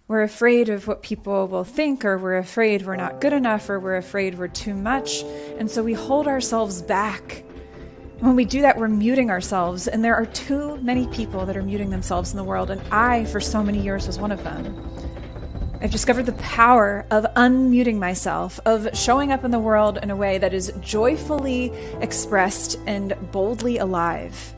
We're afraid of what people will think, or we're afraid we're not good enough, or we're afraid we're too much. And so we hold ourselves back. When we do that, we're muting ourselves. And there are too many people that are muting themselves in the world. And I, for so many years, was one of them. I've discovered the power of unmuting myself, of showing up in the world in a way that is joyfully expressed and boldly alive.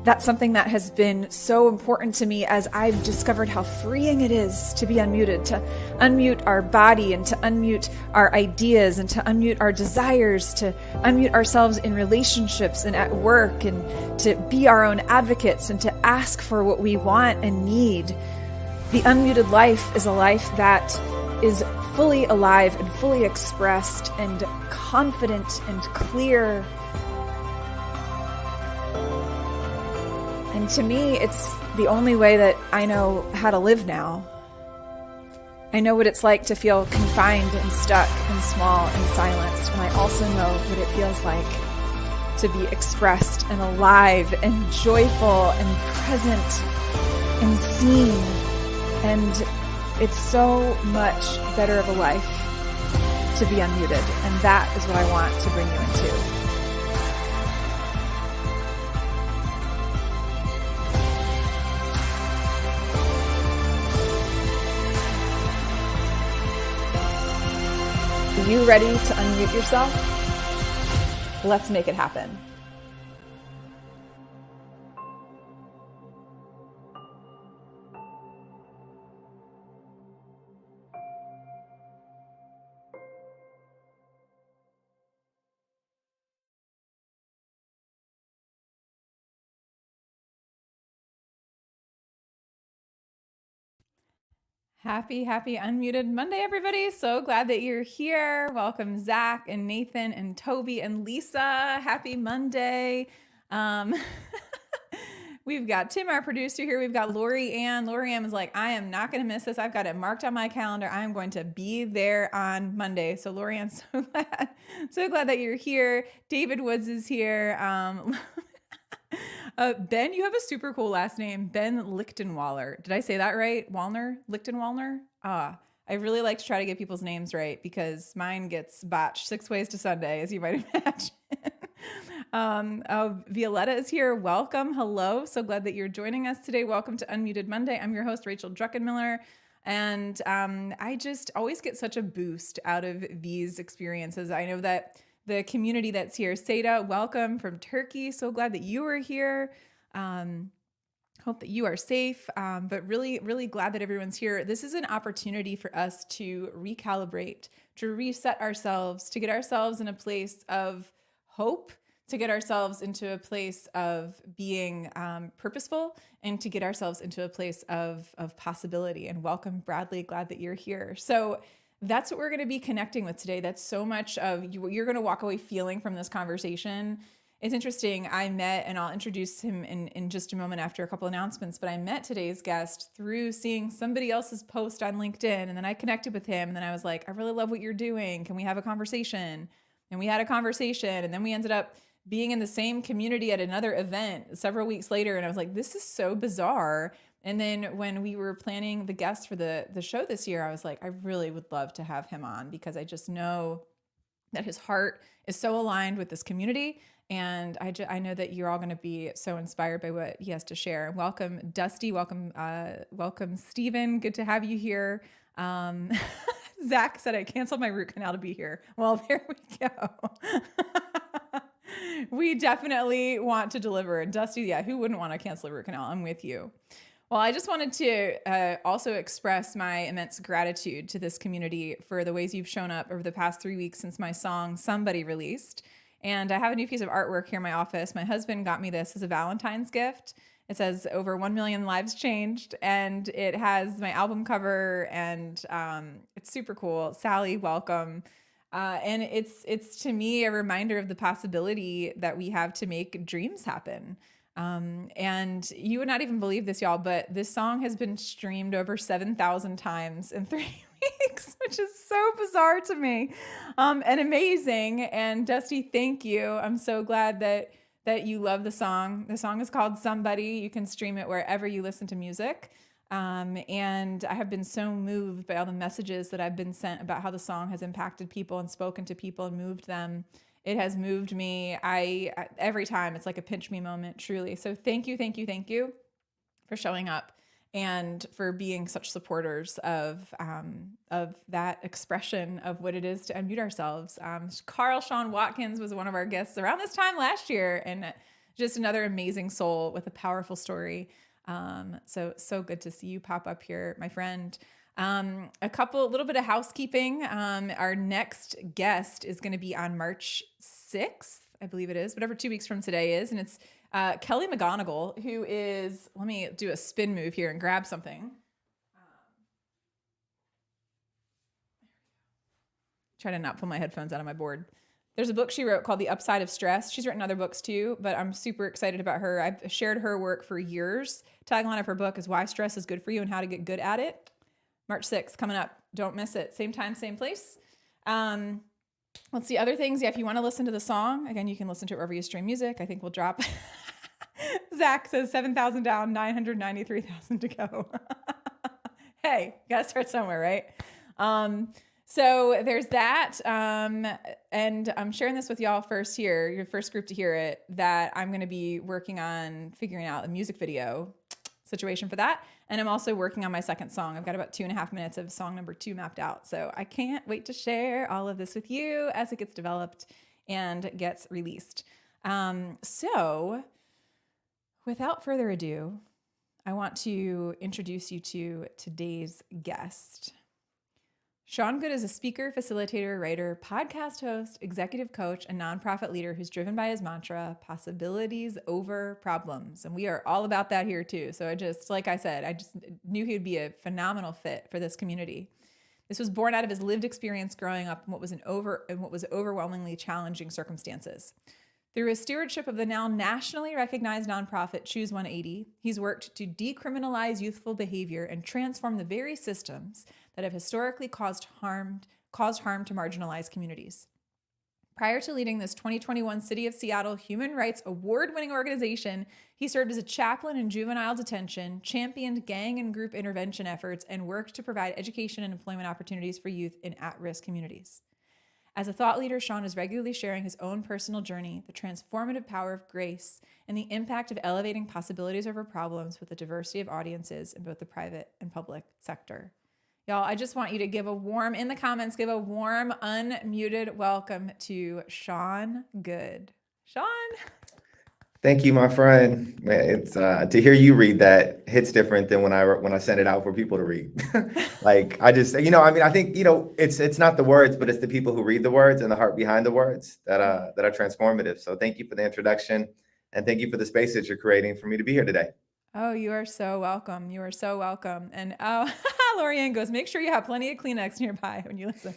That's something that has been so important to me as I've discovered how freeing it is to be unmuted, to unmute our body and to unmute our ideas and to unmute our desires, to unmute ourselves in relationships and at work, and to be our own advocates and to ask for what we want and need. The unmuted life is a life that is fully alive and fully expressed and confident and clear. And to me, it's the only way that I know how to live now. I know what it's like to feel confined and stuck and small and silenced. And I also know what it feels like to be expressed and alive and joyful and present and seen. And it's so much better of a life to be unmuted. And that is what I want to bring you into. Are you ready to unmute yourself? Let's make it happen. Happy Unmuted Monday, everybody. So glad that you're here. Welcome, Zach and Nathan and Toby and Lisa. Happy Monday. We've got Tim, our producer here. We've got Lori Ann. Lori Ann is like, I am not going to miss this. I've got it marked on my calendar. I am going to be there on Monday. So Lori Ann, so glad that you're here. David Woods is here. Ben, you have a super cool last name, Ben Lichtenwaller. Did I say that right? Lichtenwallner? I really like to try to get people's names right because mine gets botched 6 ways to Sunday, as you might imagine. Violetta is here. Welcome. Hello. So glad that you're joining us today. Welcome to Unmuted Monday. I'm your host, Rachel Druckenmiller. And I just always get such a boost out of these experiences. I know that the community that's here, Seda, welcome from Turkey. So glad that you are here. Hope that you are safe, but really, really glad that everyone's here. This is an opportunity for us to recalibrate, to reset ourselves, to get ourselves in a place of hope, to get ourselves into a place of being purposeful, and to get ourselves into a place of possibility. And welcome, Bradley. Glad that you're here. So that's what we're going to be connecting with today. That's so much of you're going to walk away feeling from this conversation. It's interesting. I met, and I'll introduce him in just a moment after a couple announcements, but I met today's guest through seeing somebody else's post on LinkedIn. And then I connected with him. And then I was like, I really love what you're doing. Can we have a conversation? And we had a conversation. And then we ended up being in the same community at another event several weeks later. And I was like, this is so bizarre. And then when we were planning the guest for the show this year, I was like, I really would love to have him on because I just know that his heart is so aligned with this community. And I know that you're all going to be so inspired by what he has to share. Welcome, Dusty. Welcome, Stephen. Good to have you here. Zach said I canceled my root canal to be here. Well, there we go. We definitely want to deliver. Dusty, yeah, who wouldn't want to cancel a root canal? I'm with you. Well, I just wanted to also express my immense gratitude to this community for the ways you've shown up over the past 3 weeks since my song Somebody released. And I have a new piece of artwork here in my office. My husband got me this as a Valentine's gift. It says over 1 million lives changed, and it has my album cover, and it's super cool. Sally, welcome. And it's to me a reminder of the possibility that we have to make dreams happen. And you would not even believe this, y'all, but this song has been streamed over 7,000 times in 3 weeks, which is so bizarre to me, and amazing. And Dusty, thank you. I'm so glad that you love the song. The song is called Somebody. You can stream it wherever you listen to music. And I have been so moved by all the messages that I've been sent about how the song has impacted people and spoken to people and moved them. It has moved me. Every time it's like a pinch me moment, truly. So thank you, thank you, thank you for showing up and for being such supporters of that expression of what it is to unmute ourselves. Carl Sean Watkins was one of our guests around this time last year, and just another amazing soul with a powerful story. So good to see you pop up here, my friend. A little bit of housekeeping. Our next guest is going to be on March 6th, I believe it is, whatever 2 weeks from today is. And it's Kelly McGonigal, who is, let me do a spin move here and grab something. Try to not pull my headphones out of my board. There's a book she wrote called The Upside of Stress. She's written other books too, but I'm super excited about her. I've shared her work for years. Tagline of her book is Why Stress is Good for You and How to Get Good at It. March 6th, coming up. Don't miss it. Same time, same place. Let's see, other things. Yeah, if you want to listen to the song, again, you can listen to it wherever you stream music. I think we'll drop. Zach says 7,000 down, 993,000 to go. Hey, you got to start somewhere, right? So there's that. And I'm sharing this with y'all first here, your first group to hear it, that I'm going to be working on figuring out a music video situation for that. And I'm also working on my second song. I've got about 2.5 minutes of song number 2 mapped out. So I can't wait to share all of this with you as it gets developed and gets released. So without further ado, I want to introduce you to today's guest. Sean Goode is a speaker, facilitator, writer, podcast host, executive coach, and nonprofit leader who's driven by his mantra, possibilities over problems. And we are all about that here too. So like I said, I just knew he would be a phenomenal fit for this community. This was born out of his lived experience growing up in what was overwhelmingly challenging circumstances. Through his stewardship of the now nationally recognized nonprofit Choose 180, he's worked to decriminalize youthful behavior and transform the very systems that have historically caused harm to marginalized communities. Prior to leading this 2021 City of Seattle Human Rights Award-winning organization, he served as a chaplain in juvenile detention, championed gang and group intervention efforts, and worked to provide education and employment opportunities for youth in at-risk communities. As a thought leader, Sean is regularly sharing his own personal journey, the transformative power of grace, and the impact of elevating possibilities over problems with a diversity of audiences in both the private and public sector. Y'all, I just want you to give a warm unmuted welcome to Sean Goode. Sean. Thank you, my friend. Man, it's to hear you read that hits different than when I send it out for people to read. Like I just, I think, it's not the words, but it's the people who read the words and the heart behind the words that are transformative. So thank you for the introduction, and thank you for the space that you're creating for me to be here today. Oh, you are so welcome. You are so welcome. And Lorianne goes, make sure you have plenty of Kleenex nearby when you listen.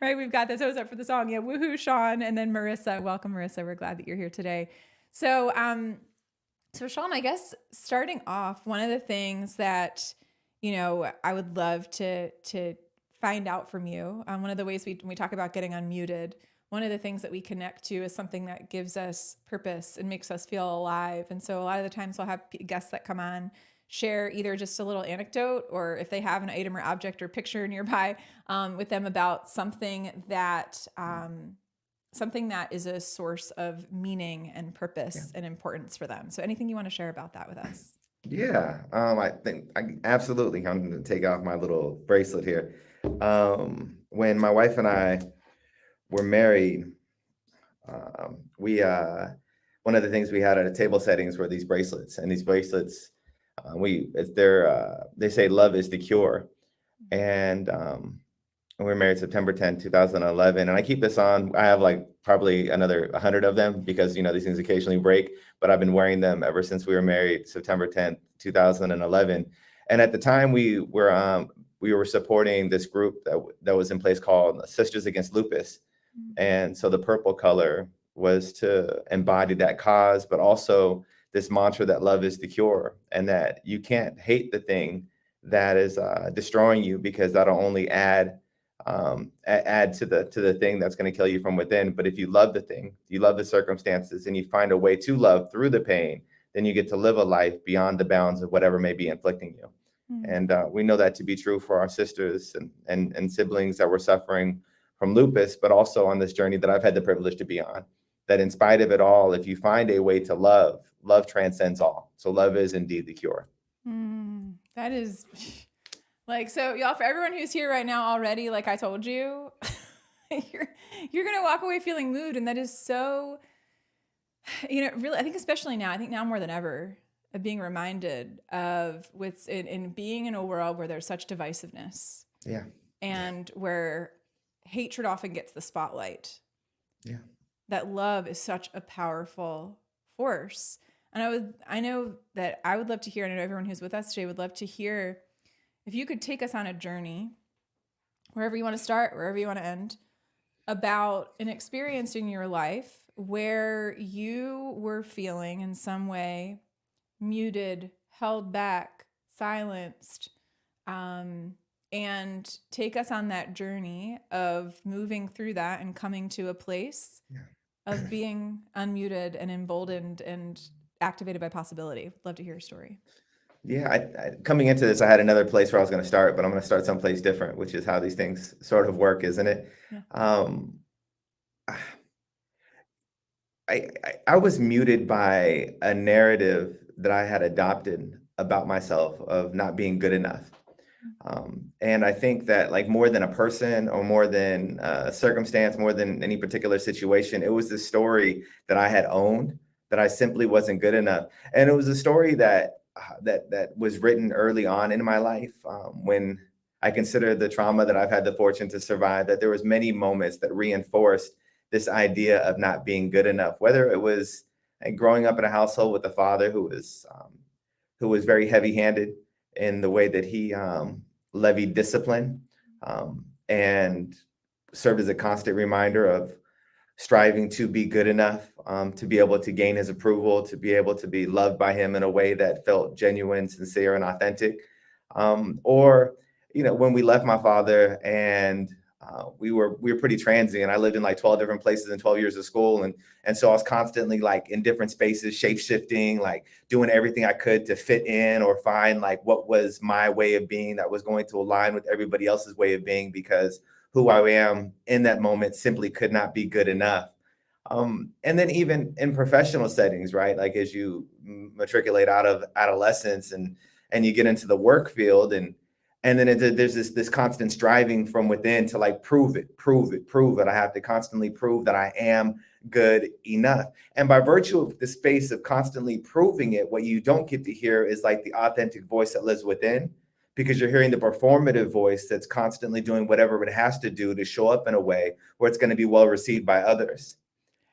Right, we've got this. I was up for the song. Yeah, woohoo, Sean. And then Marissa. Welcome, Marissa. We're glad that you're here today. So Sean, I guess starting off, one of the things that, I would love to find out from you, one of the ways when we talk about getting unmuted, one of the things that we connect to is something that gives us purpose and makes us feel alive. And so a lot of the times I'll have guests that come on, share either just a little anecdote, or if they have an item or object or picture nearby with them about something that is a source of meaning and purpose and importance for them. So anything you want to share about that with us? Yeah, I think absolutely. I'm going to take off my little bracelet here. When my wife and I were married, we one of the things we had at a table settings were these bracelets, and these bracelets, they say love is the cure, and we were married September 10th, 2011, and I keep this on. I have like probably another 100 of them because these things occasionally break, but I've been wearing them ever since we were married September 10th, 2011. And at the time we were supporting this group that was in place called Sisters Against Lupus. And so the purple color was to embody that cause, but also this mantra that love is the cure, and that you can't hate the thing that is destroying you, because that'll only add to the thing that's going to kill you from within. But if you love the thing, you love the circumstances, and you find a way to love through the pain, then you get to live a life beyond the bounds of whatever may be inflicting you. And we know that to be true for our sisters and siblings that were suffering from lupus, but also on this journey that I've had the privilege to be on, that in spite of it all, if you find a way to love, love transcends all. So love is indeed the cure. That is like, so y'all, for everyone who's here right now already, like I told you, you're going to walk away feeling moved. And that is so, really, I think especially now, I think now more than ever, of being reminded of what's in being in a world where there's such divisiveness. Yeah. And where hatred often gets the spotlight. Yeah. That love is such a powerful force. And I know that I would love to hear, and I know everyone who's with us today would love to hear, if you could take us on a journey, wherever you want to start, wherever you want to end, about an experience in your life where you were feeling in some way muted, held back, silenced, and take us on that journey of moving through that and coming to a place of being unmuted and emboldened and activated by possibility. Love to hear your story. Yeah, coming into this, I had another place where I was going to start, but I'm going to start someplace different, which is how these things sort of work, isn't it? Yeah. I was muted by a narrative that I had adopted about myself of not being good enough. And I think that, like, more than a person or more than a circumstance, more than any particular situation, it was the story that I had owned, that I simply wasn't good enough. And it was a story that was written early on in my life, when I consider the trauma that I've had the fortune to survive, that there was many moments that reinforced this idea of not being good enough, whether it was growing up in a household with a father who was very heavy-handed in the way that he levied discipline, and served as a constant reminder of striving to be good enough, to be able to gain his approval, to be able to be loved by him in a way that felt genuine, sincere, and authentic. Or, when we left my father and we were pretty transient. I lived in like 12 different places in 12 years of school. And so I was constantly like in different spaces, shape shifting, like doing everything I could to fit in or find like what was my way of being that was going to align with everybody else's way of being, because who I am in that moment simply could not be good enough. And then even in professional settings, right? Like as you matriculate out of adolescence and you get into the work field, and then there's this constant striving from within to like prove it. I have to constantly prove that I am good enough. And by virtue of the space of constantly proving it, what you don't get to hear is like the authentic voice that lives within, because you're hearing the performative voice that's constantly doing whatever it has to do to show up in a way where it's going to be well received by others.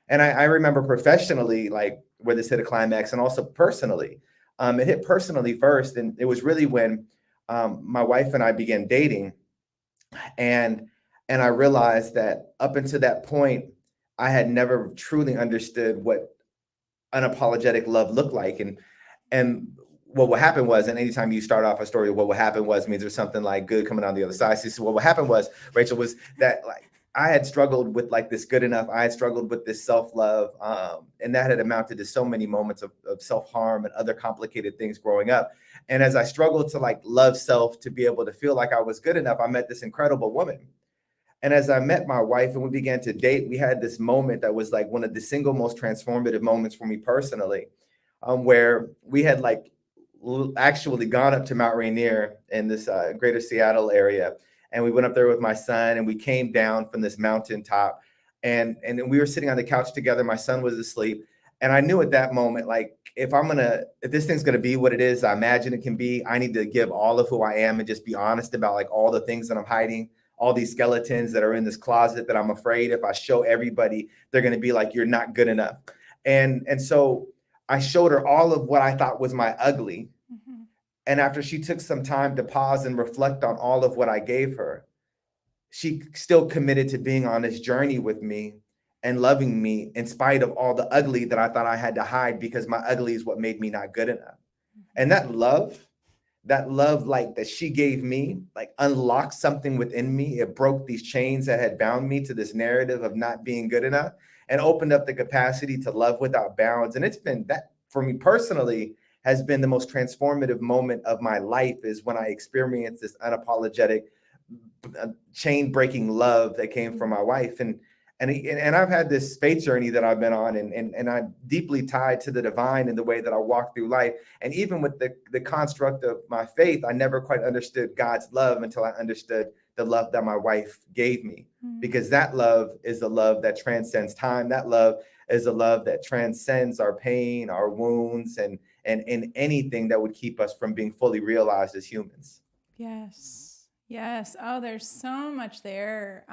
And I remember professionally, like where this hit a climax, and also personally. It hit personally first, and it was really when my wife and I began dating, and I realized that up until that point, I had never truly understood what unapologetic love looked like. And what will happen was, and anytime you start off a story, what will happen was means there's something like good coming on the other side. So what happened was, Rachel, was that like I had struggled with like this good enough. I had struggled with this self-love. And that had amounted to so many moments of self-harm and other complicated things growing up. And as I struggled to like love self, to be able to feel like I was good enough, I met this incredible woman. And as I met my wife and we began to date, we had this moment that was like one of the single most transformative moments for me personally, where we had like actually gone up to Mount Rainier in this greater Seattle area. And we went up there with my son, and we came down from this mountaintop, and we were sitting on the couch together. My son was asleep. And I knew at that moment, like, if this thing's going to be what it is, I imagine it can be, I need to give all of who I am and just be honest about like all the things that I'm hiding, all these skeletons that are in this closet that I'm afraid if I show everybody, they're going to be like, you're not good enough. And so I showed her all of what I thought was my ugly. Mm-hmm. And after she took some time to pause and reflect on all of what I gave her, she still committed to being on this journey with me and loving me in spite of all the ugly that I thought I had to hide, because my ugly is what made me not good enough. And that love like that she gave me, like unlocked something within me. It broke these chains that had bound me to this narrative of not being good enough and opened up the capacity to love without bounds. And it's been that for me personally has been the most transformative moment of my life is when I experienced this unapologetic chain breaking love that came from my wife. And I've had this faith journey that I've been on, and I'm deeply tied to the divine in the way that I walk through life. And even with the construct of my faith, I never quite understood God's love until I understood the love that my wife gave me. Because that love is a love that transcends time. That love is a love that transcends our pain, our wounds, and anything that would keep us from being fully realized as humans. Yes. Yes. Oh, there's so much there.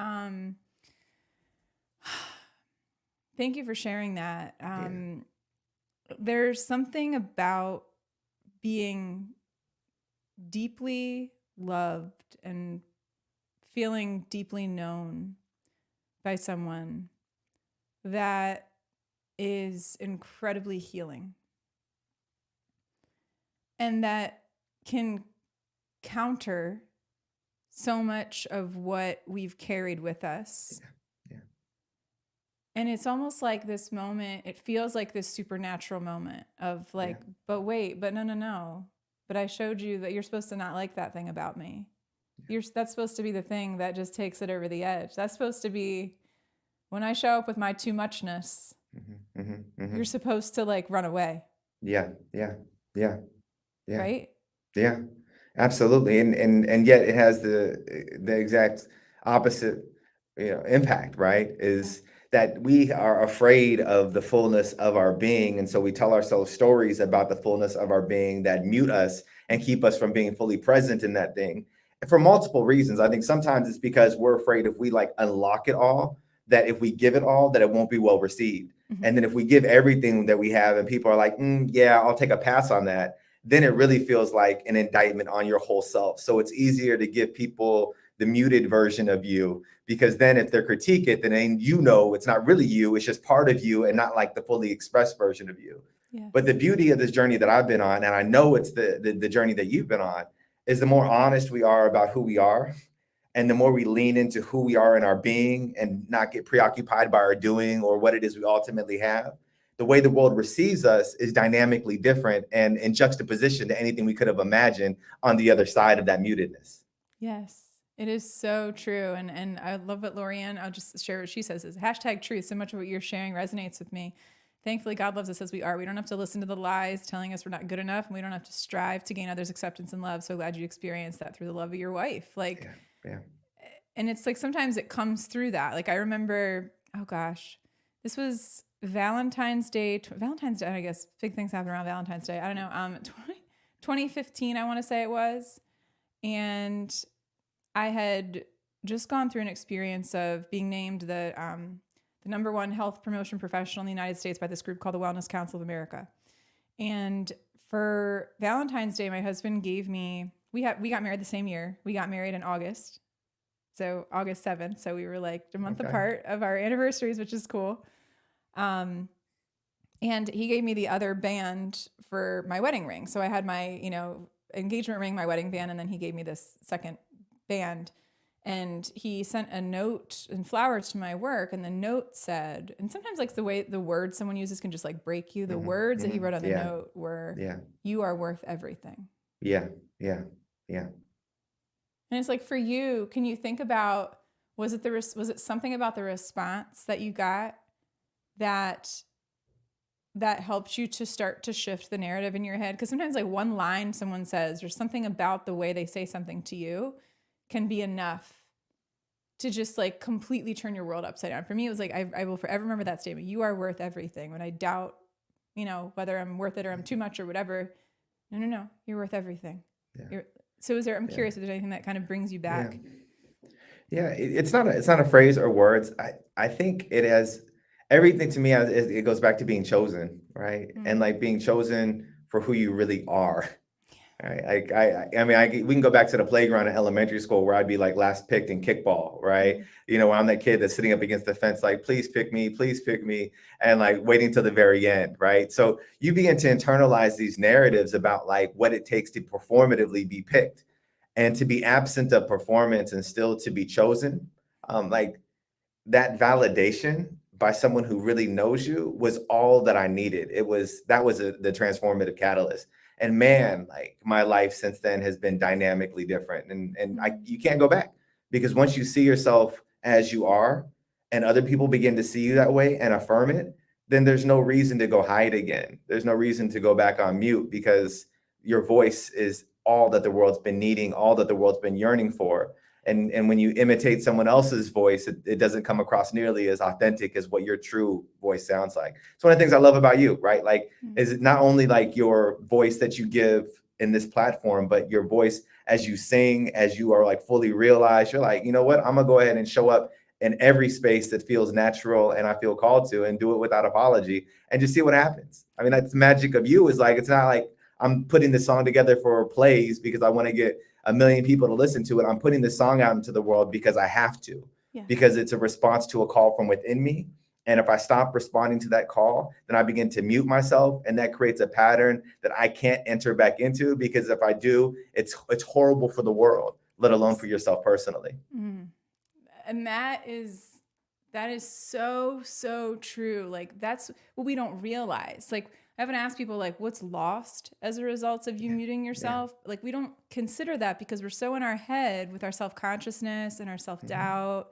Thank you for sharing that. There's something about being deeply loved and feeling deeply known by someone that is incredibly healing, and that can counter so much of what we've carried with us. Yeah. And it's almost like this moment, it feels like this supernatural moment of like, but wait, but no. But I showed you that you're supposed to not like that thing about me. That's supposed to be the thing that just takes it over the edge. That's supposed to be when I show up with my too muchness, you're supposed to like run away. Yeah. Right? Yeah, absolutely. And yet it has the exact opposite, impact, right? Is that we are afraid of the fullness of our being. And so we tell ourselves stories about the fullness of our being that mute us and keep us from being fully present in that thing. And for multiple reasons. I think sometimes it's because we're afraid if we like unlock it all, that if we give it all, that it won't be well received. And then if we give everything that we have and people are like, yeah, I'll take a pass on that, then it really feels like an indictment on your whole self. So it's easier to give people the muted version of you, because then if they critique it, then it's not really you, it's just part of you and not like the fully expressed version of you. Yes. But the beauty of this journey that I've been on, and I know it's the journey that you've been on, is the more honest we are about who we are, and the more we lean into who we are in our being and not get preoccupied by our doing or what it is we ultimately have, the way the world receives us is dynamically different and in juxtaposition to anything we could have imagined on the other side of that mutedness. Yes, it is so true. And I love what Lorianne, I'll just share what she says, is #truth. So much of what you're sharing resonates with me. Thankfully, God loves us as we are. We don't have to listen to the lies telling us we're not good enough, and we don't have to strive to gain others' acceptance and love. So glad you experienced that through the love of your wife. Like, and it's like sometimes it comes through that. Like I remember, oh gosh, this was Valentine's Day, I guess big things happen around Valentine's Day. I don't know, 2015, I want to say it was. And I had just gone through an experience of being named the #1 health promotion professional in the United States by this group called the Wellness Council of America. And for Valentine's Day, my husband gave me, we got married the same year. We got married in August. So August 7th. So we were like a month apart of our anniversaries, which is cool. And he gave me the other band for my wedding ring. So I had my, engagement ring, my wedding band, and then he gave me this second band. And he sent a note and flowers to my work. And the note said, and sometimes like the way the words someone uses can just like break you. The words that he wrote on the note were, "You are worth everything." Yeah. And it's like, for you, can you think about, was it something about the response that you got that helped you to start to shift the narrative in your head? Because sometimes like one line someone says or something about the way they say something to you can be enough to just like completely turn your world upside down. For me, it was like, I will forever remember that statement. You are worth everything. When I doubt, whether I'm worth it or I'm too much or whatever. No, you're worth everything. Yeah. So I'm curious if there's anything that kind of brings you back. Yeah, it's not a phrase or words. I think it has everything to me. It goes back to being chosen, right? And like being chosen for who you really are. Right? We can go back to the playground in elementary school where I'd be like last picked in kickball, right? When I'm that kid that's sitting up against the fence, like, please pick me, and like waiting till the very end, right? So you begin to internalize these narratives about like what it takes to performatively be picked and to be absent of performance and still to be chosen. Like that validation by someone who really knows you was all that I needed. That was the transformative catalyst. And man, like my life since then has been dynamically different. You can't go back, because once you see yourself as you are and other people begin to see you that way and affirm it, then there's no reason to go hide again. There's no reason to go back on mute, because your voice is all that the world's been needing, all that the world's been yearning for. And when you imitate someone else's voice, it doesn't come across nearly as authentic as what your true voice sounds like. It's one of the things I love about you, right? Like, is it not only like your voice that you give in this platform, but your voice as you sing, as you are like fully realized, you're like, you know what, I'm gonna go ahead and show up in every space that feels natural and I feel called to, and do it without apology and just see what happens. I mean, that's the magic of you, is like, it's not like I'm putting this song together for plays because I want to get 1 million people to listen to it. I'm putting this song out into the world because I have to, because it's a response to a call from within me. And if I stop responding to that call, then I begin to mute myself, and that creates a pattern that I can't enter back into, because if I do, it's horrible for the world, let alone for yourself personally. And that is so true. Like, that's what we don't realize. Like, I haven't asked people, like, what's lost as a result of you muting yourself. Like, we don't consider that, because we're so in our head with our self-consciousness and our self-doubt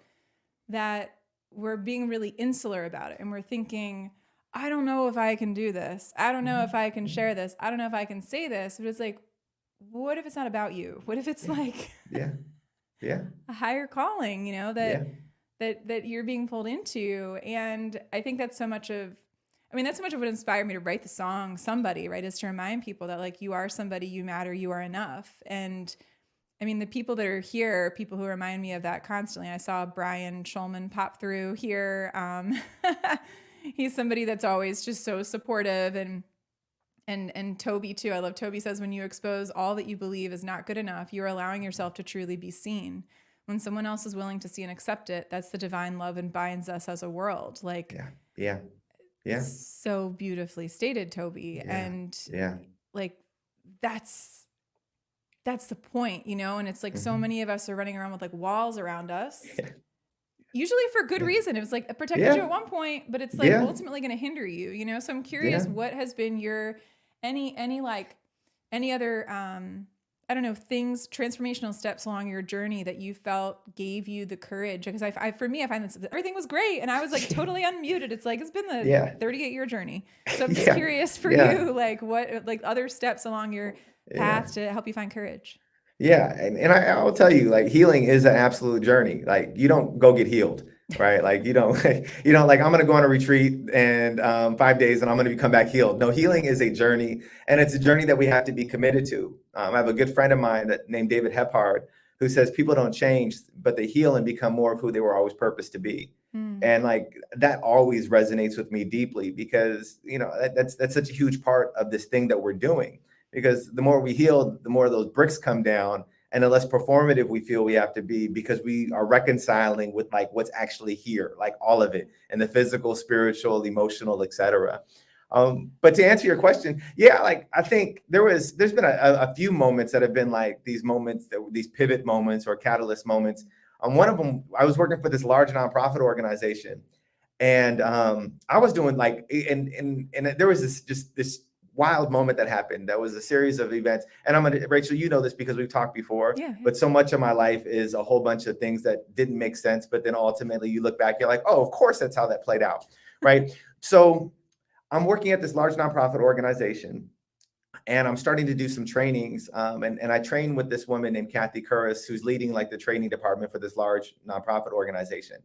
that we're being really insular about it. And we're thinking, I don't know if I can do this. I don't know if I can share this. I don't know if I can say this. But it's like, what if it's not about you? What if it's like a higher calling, you know, that you're being pulled into? And I think that's so much of what inspired me to write the song Somebody, right? Is to remind people that, like, you are somebody, you matter, you are enough. And I mean, the people that are here are people who remind me of that constantly. I saw Brian Schulman pop through here. He's somebody that's always just so supportive, and Toby too. I love Toby says, when you expose all that you believe is not good enough, you're allowing yourself to truly be seen. When someone else is willing to see and accept it, that's the divine love and binds us as a world. Like, so beautifully stated, Toby. And like, that's the point, you know? And it's like, so many of us are running around with like walls around us, usually for good reason. It was like, it protected you at one point, but it's like ultimately going to hinder you, you know? So I'm curious, what has been your, any other, I don't know, things, transformational steps along your journey that you felt gave you the courage? Because for me, I find that everything was great, and I was like totally unmuted. It's like, it's been the 38-year journey. So I'm just curious for you, like, what, like, other steps along your path to help you find courage? Yeah. And I will tell you, like, healing is an absolute journey. Like, you don't go get healed, right? Like, you don't like, I'm going to go on a retreat and 5 days and I'm going to come back healed. No, healing is a journey, and it's a journey that we have to be committed to. I have a good friend of mine named David Hephard, who says people don't change, but they heal and become more of who they were always purposed to be. And like, that always resonates with me deeply, because, you know, that's such a huge part of this thing that we're doing. Because the more we heal, the more those bricks come down, and the less performative we feel we have to be, because we are reconciling with like what's actually here, like all of it, and the physical, spiritual, emotional, etc. But to answer your question, like, I think there's been a few moments that have been like these moments, these pivot moments or catalyst moments. One of them, I was working for this large nonprofit organization, and I was doing like, and there was this wild moment that happened. That was a series of events. And Rachel, you know this because we've talked before, but so much of my life is a whole bunch of things that didn't make sense. But then ultimately you look back, you're like, oh, of course, that's how that played out. Right. So I'm working at this large nonprofit organization, and I'm starting to do some trainings. And I train with this woman named Kathy Curris, who's leading like the training department for this large nonprofit organization.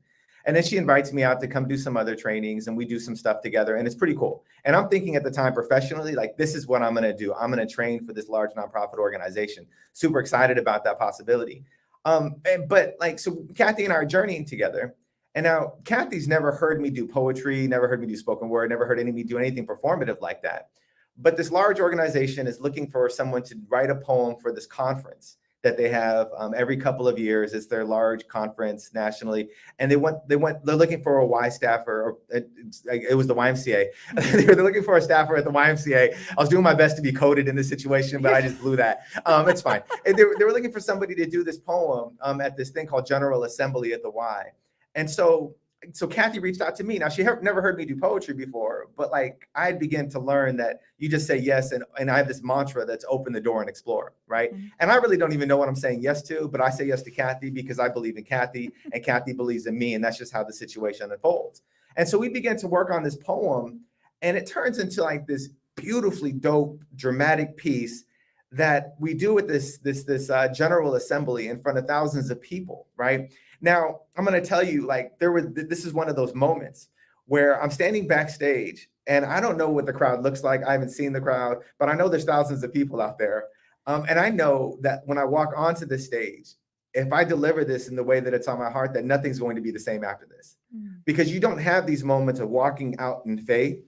And then she invites me out to come do some other trainings, and we do some stuff together, and it's pretty cool. And I'm thinking at the time professionally, like, this is what I'm going to do. I'm going to train for this large nonprofit organization. Super excited about that possibility. But like, so Kathy and I are journeying together. And now Kathy's never heard me do poetry, never heard me do spoken word, never heard me do anything performative like that. But this large organization is looking for someone to write a poem for this conference that they have every couple of years. It's their large conference nationally, and they're looking for a Y staffer. It was the YMCA. They're looking for a staffer at the YMCA. I was doing my best to be coded in this situation, but I just blew that. It's fine. And they were looking for somebody to do this poem at this thing called General Assembly at the Y. And so so Kathy reached out to me. Now she never heard me do poetry before, but like I had begun to learn that you just say yes, and I have this mantra that's open the door and explore, right? Mm-hmm. And I really don't even know what I'm saying yes to, but I say yes to Kathy because I believe in Kathy, and Kathy believes in me, and that's just how the situation unfolds. And so we began to work on this poem, and it turns into like this beautifully dope, dramatic piece that we do with this general assembly in front of thousands of people, right? Now, I'm going to tell you, like, this is one of those moments where I'm standing backstage and I don't know what the crowd looks like. I haven't seen the crowd, but I know there's thousands of people out there. And I know that when I walk onto the stage, if I deliver this in the way that it's on my heart, that nothing's going to be the same after this. Because you don't have these moments of walking out in faith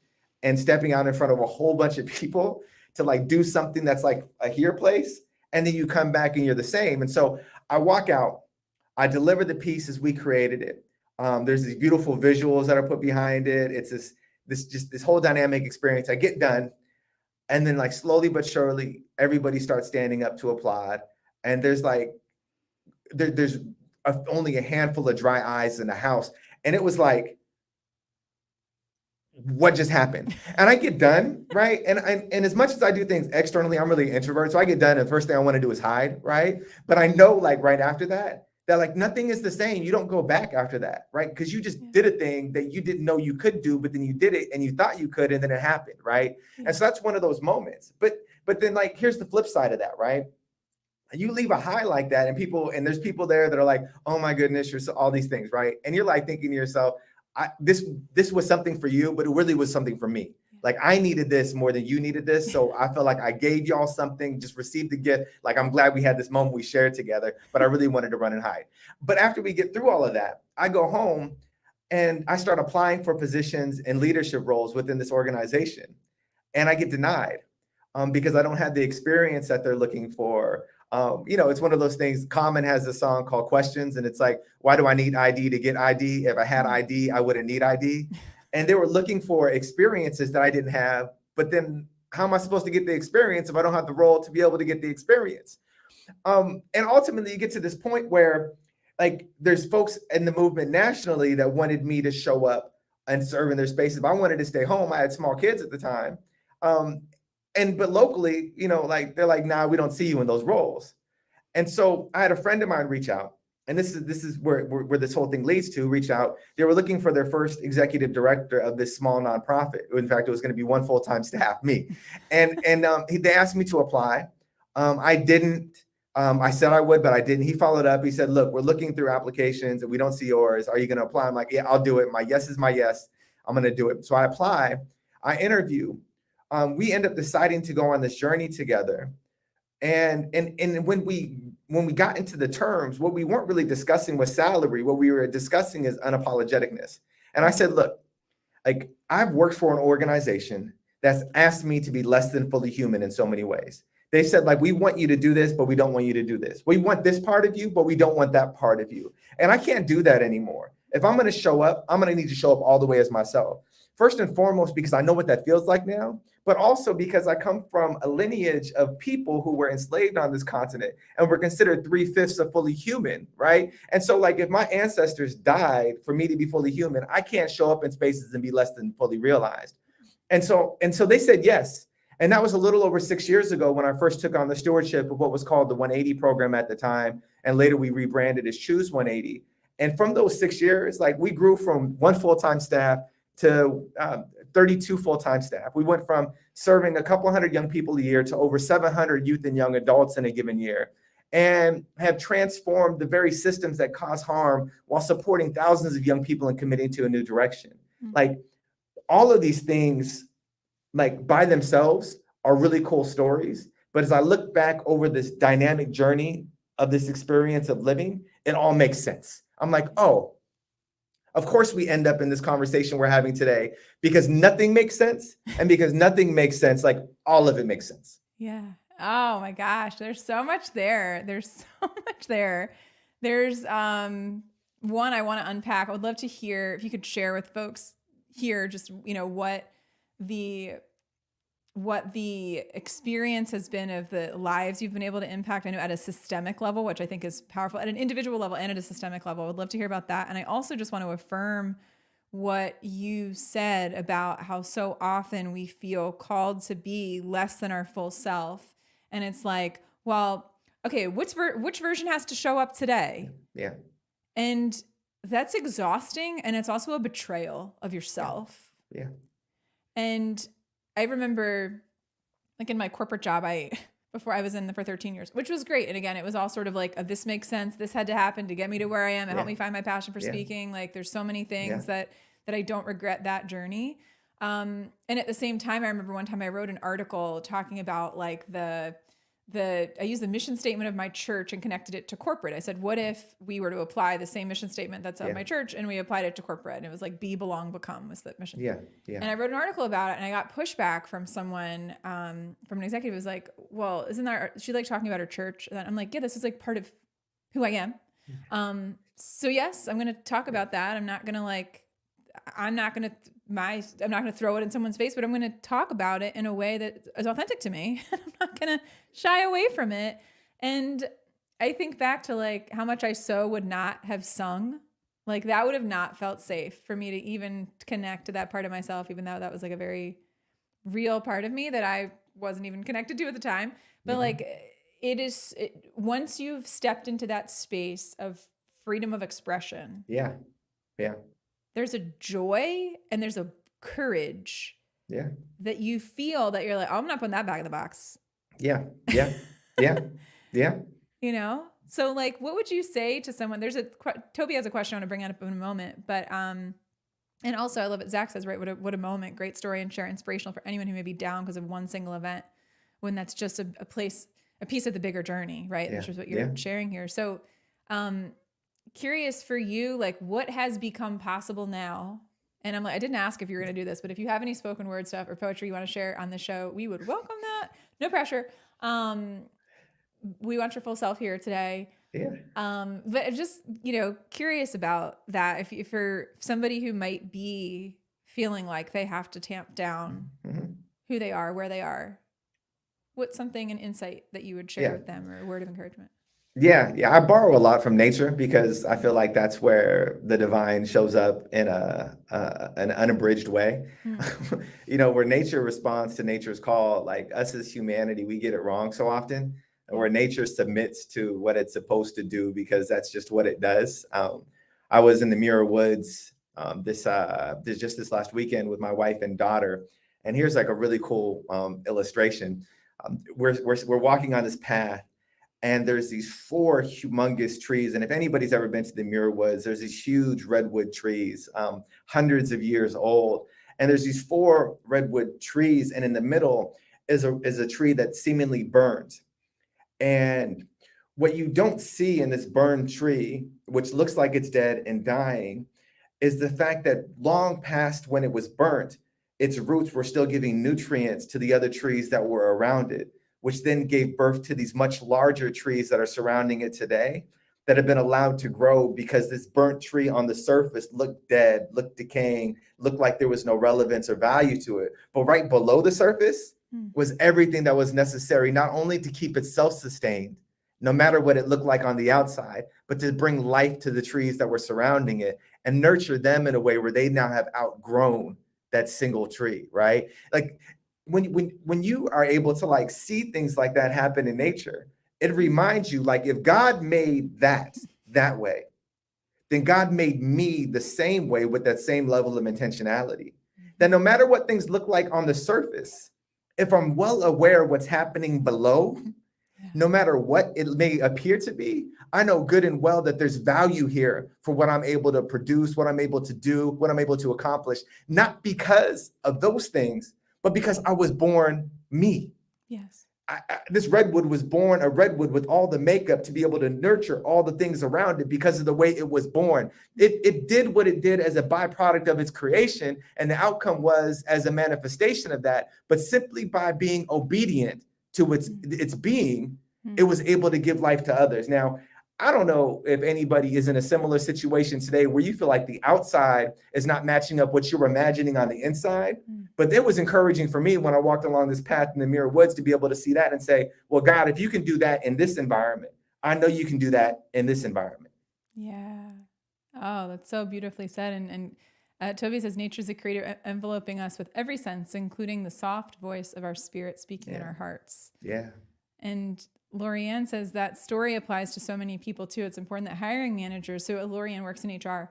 and stepping out in front of a whole bunch of people to like do something that's like a here place. And then you come back and you're the same. And so I walk out, I deliver the piece as we created it. There's these beautiful visuals that are put behind it. It's this whole dynamic experience. I get done, and then like slowly but surely, everybody starts standing up to applaud. And there's like there's only a handful of dry eyes in the house, and it was like, what just happened? And I get done, right? And as much as I do things externally, I'm really an introvert. So I get done, and the first thing I want to do is hide, right? But I know, like right after that like nothing is the same. You don't go back after that, right? Because you just did a thing that you didn't know you could do, but then you did it and you thought you could, and then it happened, right? And so that's one of those moments. But then like here's the flip side of that, right? You leave a high like that, and there's people there that are like, oh my goodness, you're so, all these things, right? And you're like thinking to yourself, this was something for you, but it really was something for me. Like I needed this more than you needed this. So I felt like I gave y'all something, just received the gift. Like I'm glad we had this moment we shared together, but I really wanted to run and hide. But after we get through all of that, I go home and I start applying for positions and leadership roles within this organization. And I get denied because I don't have the experience that they're looking for. It's one of those things. Common has a song called Questions, and it's like, why do I need ID to get ID? If I had ID, I wouldn't need ID. And they were looking for experiences that I didn't have. But then how am I supposed to get the experience if I don't have the role to be able to get the experience? And ultimately, you get to this point where like there's folks in the movement nationally that wanted me to show up and serve in their spaces. But I wanted to stay home. I had small kids at the time. But locally, like they're like, nah, we don't see you in those roles. And so I had a friend of mine reach out, and this is where this whole thing leads to. Reach out. They were looking for their first executive director of this small nonprofit. In fact, it was going to be one full-time staff, me. And they asked me to apply. I didn't. I said I would, but I didn't. He followed up. He said, look, we're looking through applications and we don't see yours. Are you going to apply? I'm like, yeah, I'll do it. My yes is my yes. I'm going to do it. So I apply. I interview. We end up deciding to go on this journey together. And when we got into the terms, what we weren't really discussing was salary. What we were discussing is unapologeticness. And I said, look, like I've worked for an organization that's asked me to be less than fully human in so many ways. They said, like, we want you to do this, but we don't want you to do this. We want this part of you, but we don't want that part of you. And I can't do that anymore. If I'm going to show up, I'm going to need to show up all the way as myself. First and foremost, because I know what that feels like now, but also because I come from a lineage of people who were enslaved on this continent and were considered 3/5 of fully human, right? And so like if my ancestors died for me to be fully human, I can't show up in spaces and be less than fully realized. And so they said yes. And that was a little over 6 years ago when I first took on the stewardship of what was called the 180 program at the time. And later we rebranded as Choose 180. And from those 6 years, like we grew from one full-time staff to 32 full-time staff. We went from serving a couple hundred young people a year to over 700 youth and young adults in a given year, and have transformed the very systems that cause harm while supporting thousands of young people and committing to a new direction. Mm-hmm. Like all of these things, like by themselves are really cool stories. But as I look back over this dynamic journey of this experience of living, it all makes sense. I'm like, oh, of course we end up in this conversation we're having today because nothing makes sense. And because nothing makes sense, like all of it makes sense. Yeah. Oh my gosh. There's so much there. There's one I want to unpack. I would love to hear if you could share with folks here, just, what what the experience has been of the lives you've been able to impact. I know at a systemic level, which I think is powerful at an individual level and at a systemic level. I would love to hear about that. And I also just want to affirm what you said about how so often we feel called to be less than our full self. And it's like, well, okay, which version has to show up today? Yeah. And that's exhausting. And it's also a betrayal of yourself. Yeah. And I remember, like in my corporate job, before I was in for 13 years, which was great. And again, it was all sort of like, this makes sense. This had to happen to get me to where I am. It helped me find my passion for speaking. Like there's so many things that I don't regret that journey. And at the same time, I remember one time I wrote an article talking about like I used the mission statement of my church and connected it to corporate. I said, what if we were to apply the same mission statement that's of my church and we applied it to corporate? And it was like, be, belong, become was the mission. Yeah. And I wrote an article about it and I got pushback from someone, from an executive who was like, well, isn't that, she like talking about her church? And I'm like, yeah, this is like part of who I am. So yes, I'm going to talk about that. I'm not going to throw it in someone's face, but I'm going to talk about it in a way that is authentic to me. I'm not going to shy away from it. And I think back to like how much I so would not have sung. Like that would have not felt safe for me to even connect to that part of myself, even though that was like a very real part of me that I wasn't even connected to at the time. But like once you've stepped into that space of freedom of expression. Yeah. There's a joy and there's a courage that you feel that you're like, oh, I'm not putting that back in the box. Yeah. You know? So like, what would you say to someone? Toby has a question I want to bring up in a moment, but, and also I love what Zach says, right? What a moment, great story and share, inspirational for anyone who may be down because of one single event, when that's just a piece of the bigger journey, right? Which is what you're sharing here. So, curious for you, like what has become possible now? And I'm like, I didn't ask if you were going to do this, but if you have any spoken word stuff or poetry you want to share on the show, we would welcome that. No pressure. We want your full self here today. But just, curious about that. If for somebody who might be feeling like they have to tamp down who they are, where they are, what's an insight that you would share with them or a word of encouragement? Yeah. I borrow a lot from nature because I feel like that's where the divine shows up in an unabridged way. Where nature responds to nature's call, like us as humanity, we get it wrong so often, and where nature submits to what it's supposed to do because that's just what it does. I was in the Muir Woods this last weekend with my wife and daughter, and here's like a really cool illustration. We're walking on this path. And there's these 4 humongous trees. And if anybody's ever been to the Muir Woods, there's these huge redwood trees, hundreds of years old. And there's these 4 redwood trees. And in the middle is a tree that seemingly burns. And what you don't see in this burned tree, which looks like it's dead and dying, is the fact that long past when it was burnt, its roots were still giving nutrients to the other trees that were around it, which then gave birth to these much larger trees that are surrounding it today that have been allowed to grow because this burnt tree on the surface looked dead, looked decaying, looked like there was no relevance or value to it. But right below the surface was everything that was necessary, not only to keep it self-sustained, no matter what it looked like on the outside, but to bring life to the trees that were surrounding it and nurture them in a way where they now have outgrown that single tree, right? Like, when you are able to like see things like that happen in nature, it reminds you, like, if God made that way, then God made me the same way with that same level of intentionality. That no matter what things look like on the surface, if I'm well aware of what's happening below, no matter what it may appear to be, I know good and well that there's value here for what I'm able to produce, what I'm able to do, what I'm able to accomplish, not because of those things, but because I was born me. Yes. This redwood was born a redwood with all the makeup to be able to nurture all the things around it because of the way it was born. It did what it did as a byproduct of its creation, and the outcome was as a manifestation of that. But simply by being obedient to its being, it was able to give life to others. Now, I don't know if anybody is in a similar situation today where you feel like the outside is not matching up what you're imagining on the inside. But it was encouraging for me when I walked along this path in the Mirror Woods to be able to see that and say, well, God, if you can do that in this environment, I know you can do that in this environment. Yeah. Oh, that's so beautifully said. And Toby says, nature's a creator enveloping us with every sense, including the soft voice of our spirit speaking in our hearts. Yeah. And Lorianne says that story applies to so many people too. It's important that hiring managers, so Lorianne works in HR,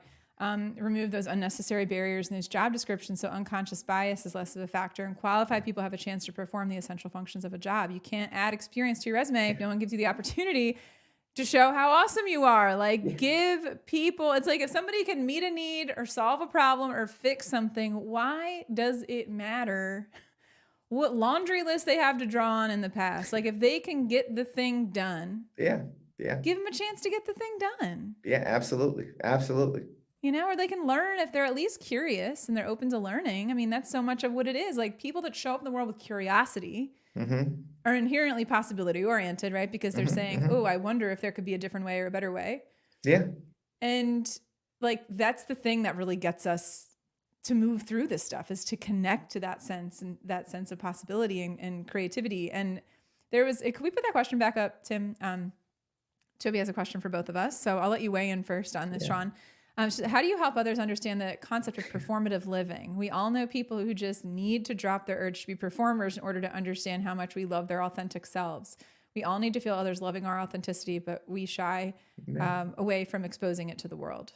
remove those unnecessary barriers in those job descriptions so unconscious bias is less of a factor, and qualified people have a chance to perform the essential functions of a job. You can't add experience to your resume if no one gives you the opportunity to show how awesome you are. Like, give people, it's like if somebody can meet a need or solve a problem or fix something, why does it matter what laundry list they have to draw on in the past? Like, if they can get the thing done, Yeah. give them a chance to get the thing done. Yeah, absolutely. You know, or they can learn if they're at least curious and they're open to learning. I mean, that's so much of what it is. Like, people that show up in the world with curiosity are inherently possibility oriented, right? Because they're saying, oh, I wonder if there could be a different way or a better way. Yeah. And like, that's the thing that really gets us to move through this stuff, is to connect to that sense and that sense of possibility and creativity. And there was, could we put that question back up, Tim? Toby has a question for both of us. So I'll let you weigh in first on this, Sean. How do you help others understand the concept of performative living? We all know people who just need to drop their urge to be performers in order to understand how much we love their authentic selves. We all need to feel others loving our authenticity, but we shy away from exposing it to the world.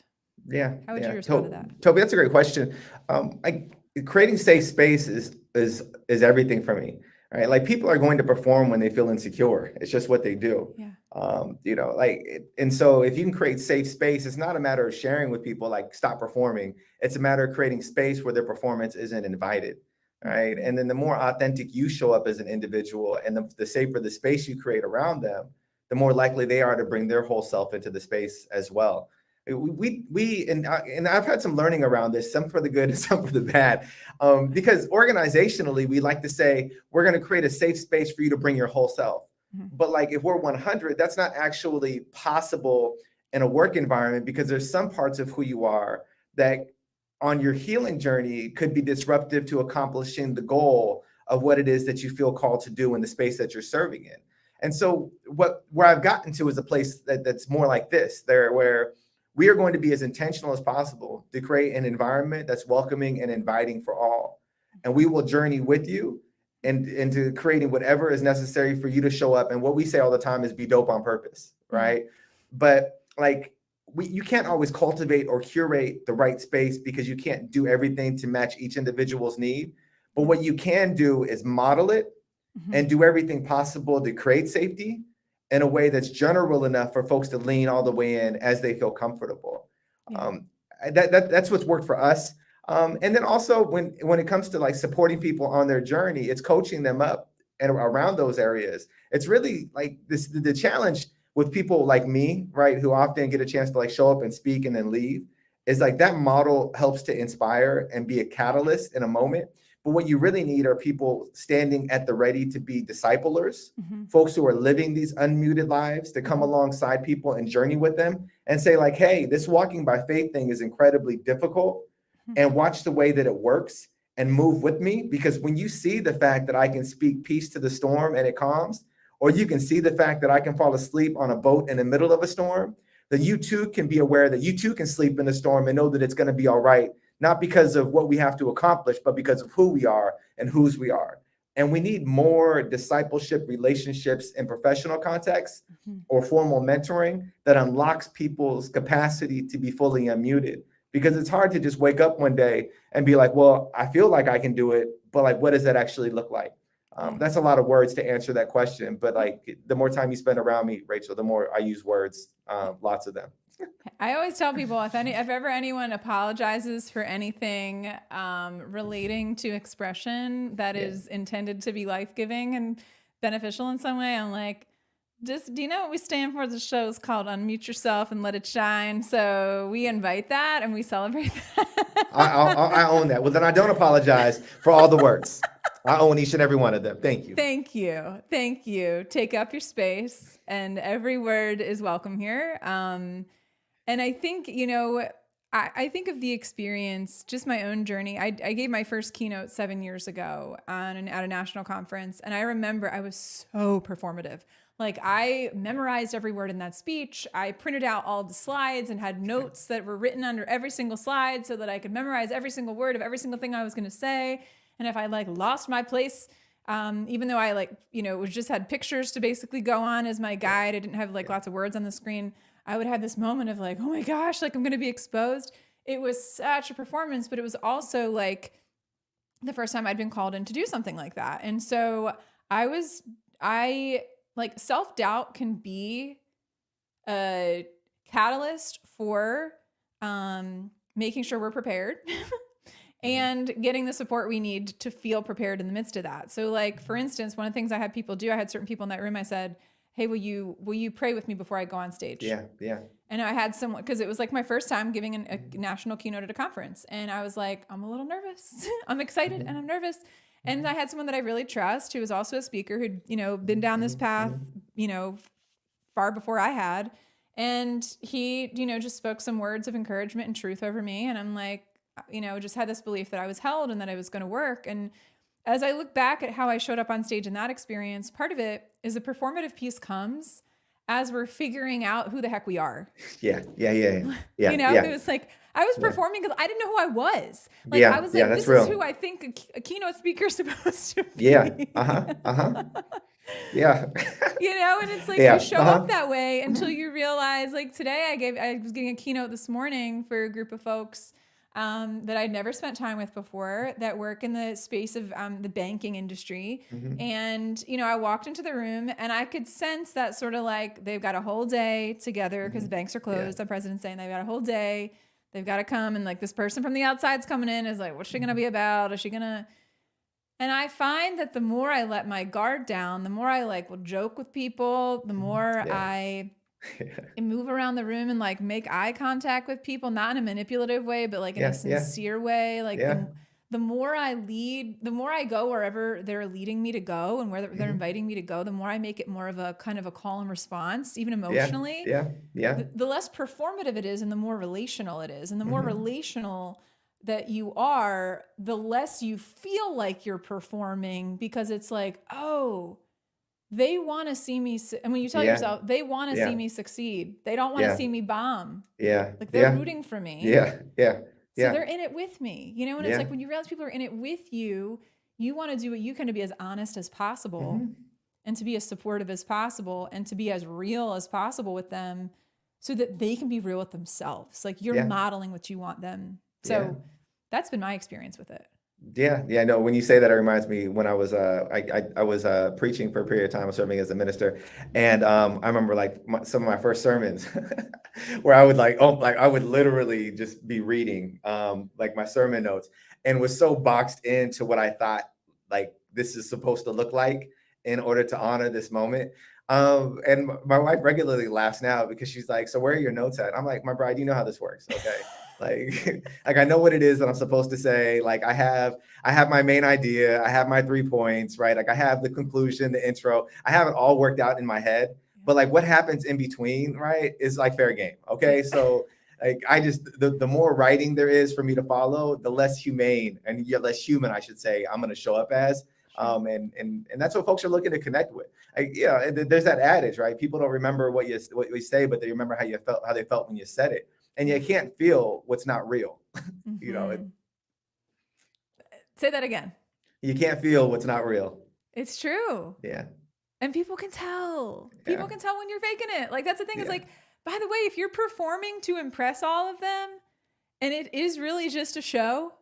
Yeah. How would you respond to that? Toby, that's a great question. Creating safe space is everything for me, right? Like, people are going to perform when they feel insecure. It's just what they do. Yeah. And so if you can create safe space, it's not a matter of sharing with people, like, stop performing. It's a matter of creating space where their performance isn't invited, right? And then the more authentic you show up as an individual and the safer the space you create around them, the more likely they are to bring their whole self into the space as well. And I've had some learning around this, some for the good and some for the bad, because organizationally, we like to say, we're going to create a safe space for you to bring your whole self. But like, if we're 100, that's not actually possible in a work environment, because there's some parts of who you are that on your healing journey could be disruptive to accomplishing the goal of what it is that you feel called to do in the space that you're serving in. And so where I've gotten to is a place that's more like this, where we are going to be as intentional as possible to create an environment that's welcoming and inviting for all. And we will journey with you into creating whatever is necessary for you to show up. And what we say all the time is be dope on purpose, right? But like, you can't always cultivate or curate the right space, because you can't do everything to match each individual's need. But what you can do is model it and do everything possible to create safety in a way that's general enough for folks to lean all the way in as they feel comfortable. That's what's worked for us. And then also when it comes to like supporting people on their journey, it's coaching them up and around those areas. It's really like the challenge with people like me, right, who often get a chance to like show up and speak and then leave, is like that model helps to inspire and be a catalyst in a moment. But what you really need are people standing at the ready to be disciplers, folks who are living these unmuted lives, to come alongside people and journey with them and say like, hey, this walking by faith thing is incredibly difficult, and watch the way that it works and move with me. Because when you see the fact that I can speak peace to the storm and it calms, or you can see the fact that I can fall asleep on a boat in the middle of a storm, then you too can be aware that you too can sleep in the storm and know that it's going to be all right. Not because of what we have to accomplish, but because of who we are and whose we are. And we need more discipleship relationships in professional contexts or formal mentoring that unlocks people's capacity to be fully unmuted. Because it's hard to just wake up one day and be like, well, I feel like I can do it, but like, what does that actually look like? That's a lot of words to answer that question. But like, the more time you spend around me, Rachel, the more I use words, lots of them. I always tell people, if ever anyone apologizes for anything relating to expression that is intended to be life-giving and beneficial in some way, I'm like, do you know what we stand for? The show is called Unmute Yourself and Let It Shine. So we invite that and we celebrate that. I own that. Well, then I don't apologize for all the words. I own each and every one of them. Thank you. Thank you. Thank you. Take up your space, and every word is welcome here. And I think, I think of the experience, just my own journey. I gave my first keynote 7 years ago at a national conference. And I remember I was so performative. Like, I memorized every word in that speech. I printed out all the slides and had notes that were written under every single slide so that I could memorize every single word of every single thing I was going to say. And if I lost my place, even though I was just had pictures to basically go on as my guide, I didn't have lots of words on the screen. I would have this moment of oh my gosh, I'm going to be exposed. It was such a performance, but it was also the first time I'd been called in to do something like that. And so self-doubt can be a catalyst for making sure we're prepared and getting the support we need to feel prepared in the midst of that. So for instance, one of the things I had people do, I had certain people in that room, I said, hey, will you pray with me before I go on stage? Yeah. And I had someone, because it was my first time giving a national keynote at a conference. And I was I'm a little nervous. I'm excited and I'm nervous. And I had someone that I really trust, who was also a speaker, who'd, been down this path, far before I had. And he, just spoke some words of encouragement and truth over me. And I'm just had this belief that I was held and that I was going to work. And as I look back at how I showed up on stage in that experience, part of it is the performative piece comes as we're figuring out who the heck we are. Yeah. It was I was performing because I didn't know who I was. I was this real. is who I think a keynote speaker is supposed to be. Yeah. Yeah. And it's you show up that way until you realize, today I was giving a keynote this morning for a group of folks that I'd never spent time with before, that work in the space of the banking industry. And, I walked into the room and I could sense that sort of they've got a whole day together because banks are closed on President's Day, and they've got a whole day. They've got to come, and this person from the outside's coming in is what's she going to be about? Is she going to... And I find that the more I let my guard down, the more I will joke with people, the more I move around the room and make eye contact with people, not in a manipulative way, but in a sincere way. The more I lead, the more I go wherever they're leading me to go and where they're inviting me to go, the more I make it more of a kind of a call and response, even emotionally. The less performative it is and the more relational it is. And the more relational that you are, the less you feel like you're performing, because it's oh, they want to see me. And when you tell yourself, they want to see me succeed. They don't want to see me bomb. Yeah. They're rooting for me. Yeah. So they're in it with me, and it's when you realize people are in it with you, you want to do what you can to be as honest as possible and to be as supportive as possible and to be as real as possible with them so that they can be real with themselves. You're modeling what you want them. So that's been my experience with it. Yeah. No, when you say that, it reminds me when I was I was preaching for a period of time, serving as a minister, and I remember some of my first sermons where I would I would literally just be reading my sermon notes, and was so boxed into what I thought this is supposed to look like in order to honor this moment. And my wife regularly laughs now because she's like, "So where are your notes at?" I'm like, "My bride, you know how this works, okay?" I know what it is that I'm supposed to say. I have my main idea. I have my 3 points, right? I have the conclusion, the intro. I have it all worked out in my head. But what happens in between, right, is fair game. Okay. So the more writing there is for me to follow, the less humane and less human, I should say, I'm going to show up as. And that's what folks are looking to connect with. There's that adage, right? People don't remember what you say, but they remember how they felt when you said it. And you can't feel what's not real. Say that again. You can't feel what's not real. It's true. Yeah. And people can tell. People can tell when you're faking it. That's the thing. Is by the way, if you're performing to impress all of them and it is really just a show,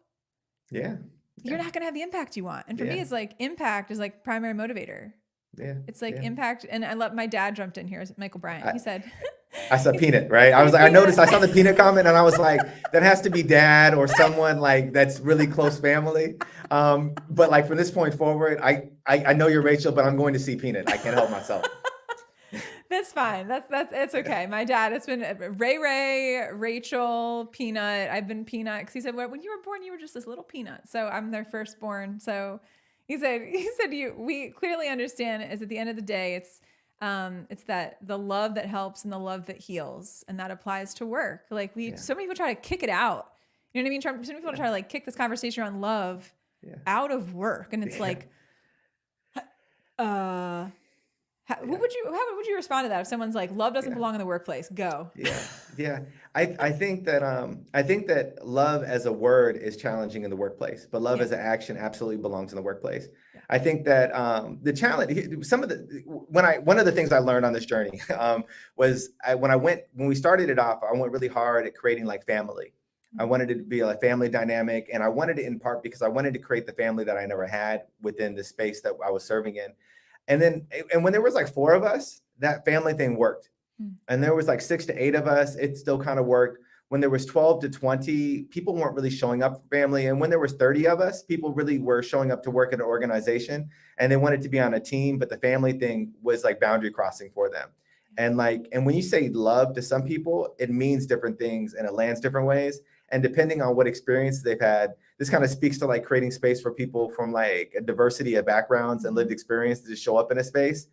you're not going to have the impact you want. And for me, it's impact is primary motivator. Yeah. It's impact. And I love, my dad jumped in here, Michael Bryant. He said, I saw peanut, right? I was I noticed, I saw the peanut comment and I was that has to be dad or someone that's really close family. But from this point forward, I know you're Rachel, but I'm going to see peanut. I can't help myself. That's fine. It's okay. My dad, it's been Ray, Rachel, Peanut. I've been Peanut because he said, well, when you were born, you were just this little peanut. So I'm their firstborn. So He said we clearly understand is at the end of the day, it's that the love that helps and the love that heals. And that applies to work. Like Yeah. so many people try to kick it out. You know what I mean? So many people try to like kick this conversation around love out of work. And it's like, how would you respond to that if someone's like, love doesn't belong in the workplace? Go. Yeah. I think that love as a word is challenging in the workplace, but love as an action absolutely belongs in the workplace. I think that the challenge, one of the things I learned on this journey was when we started it off, I went really hard at creating like family. I wanted it to be a family dynamic, and I wanted it in part because I wanted to create the family that I never had within the space that I was serving in. And when there was like 4 of us, that family thing worked. And there was like 6 to 8 of us, it still kind of worked. When there was 12 to 20, people weren't really showing up for family. And when there was 30 of us, people really were showing up to work at an organization and they wanted to be on a team, but the family thing was like boundary crossing for them. And when you say love to some people, it means different things and it lands different ways. And depending on what experience they've had, this kind of speaks to like creating space for people from like a diversity of backgrounds and lived experience to just show up in a space.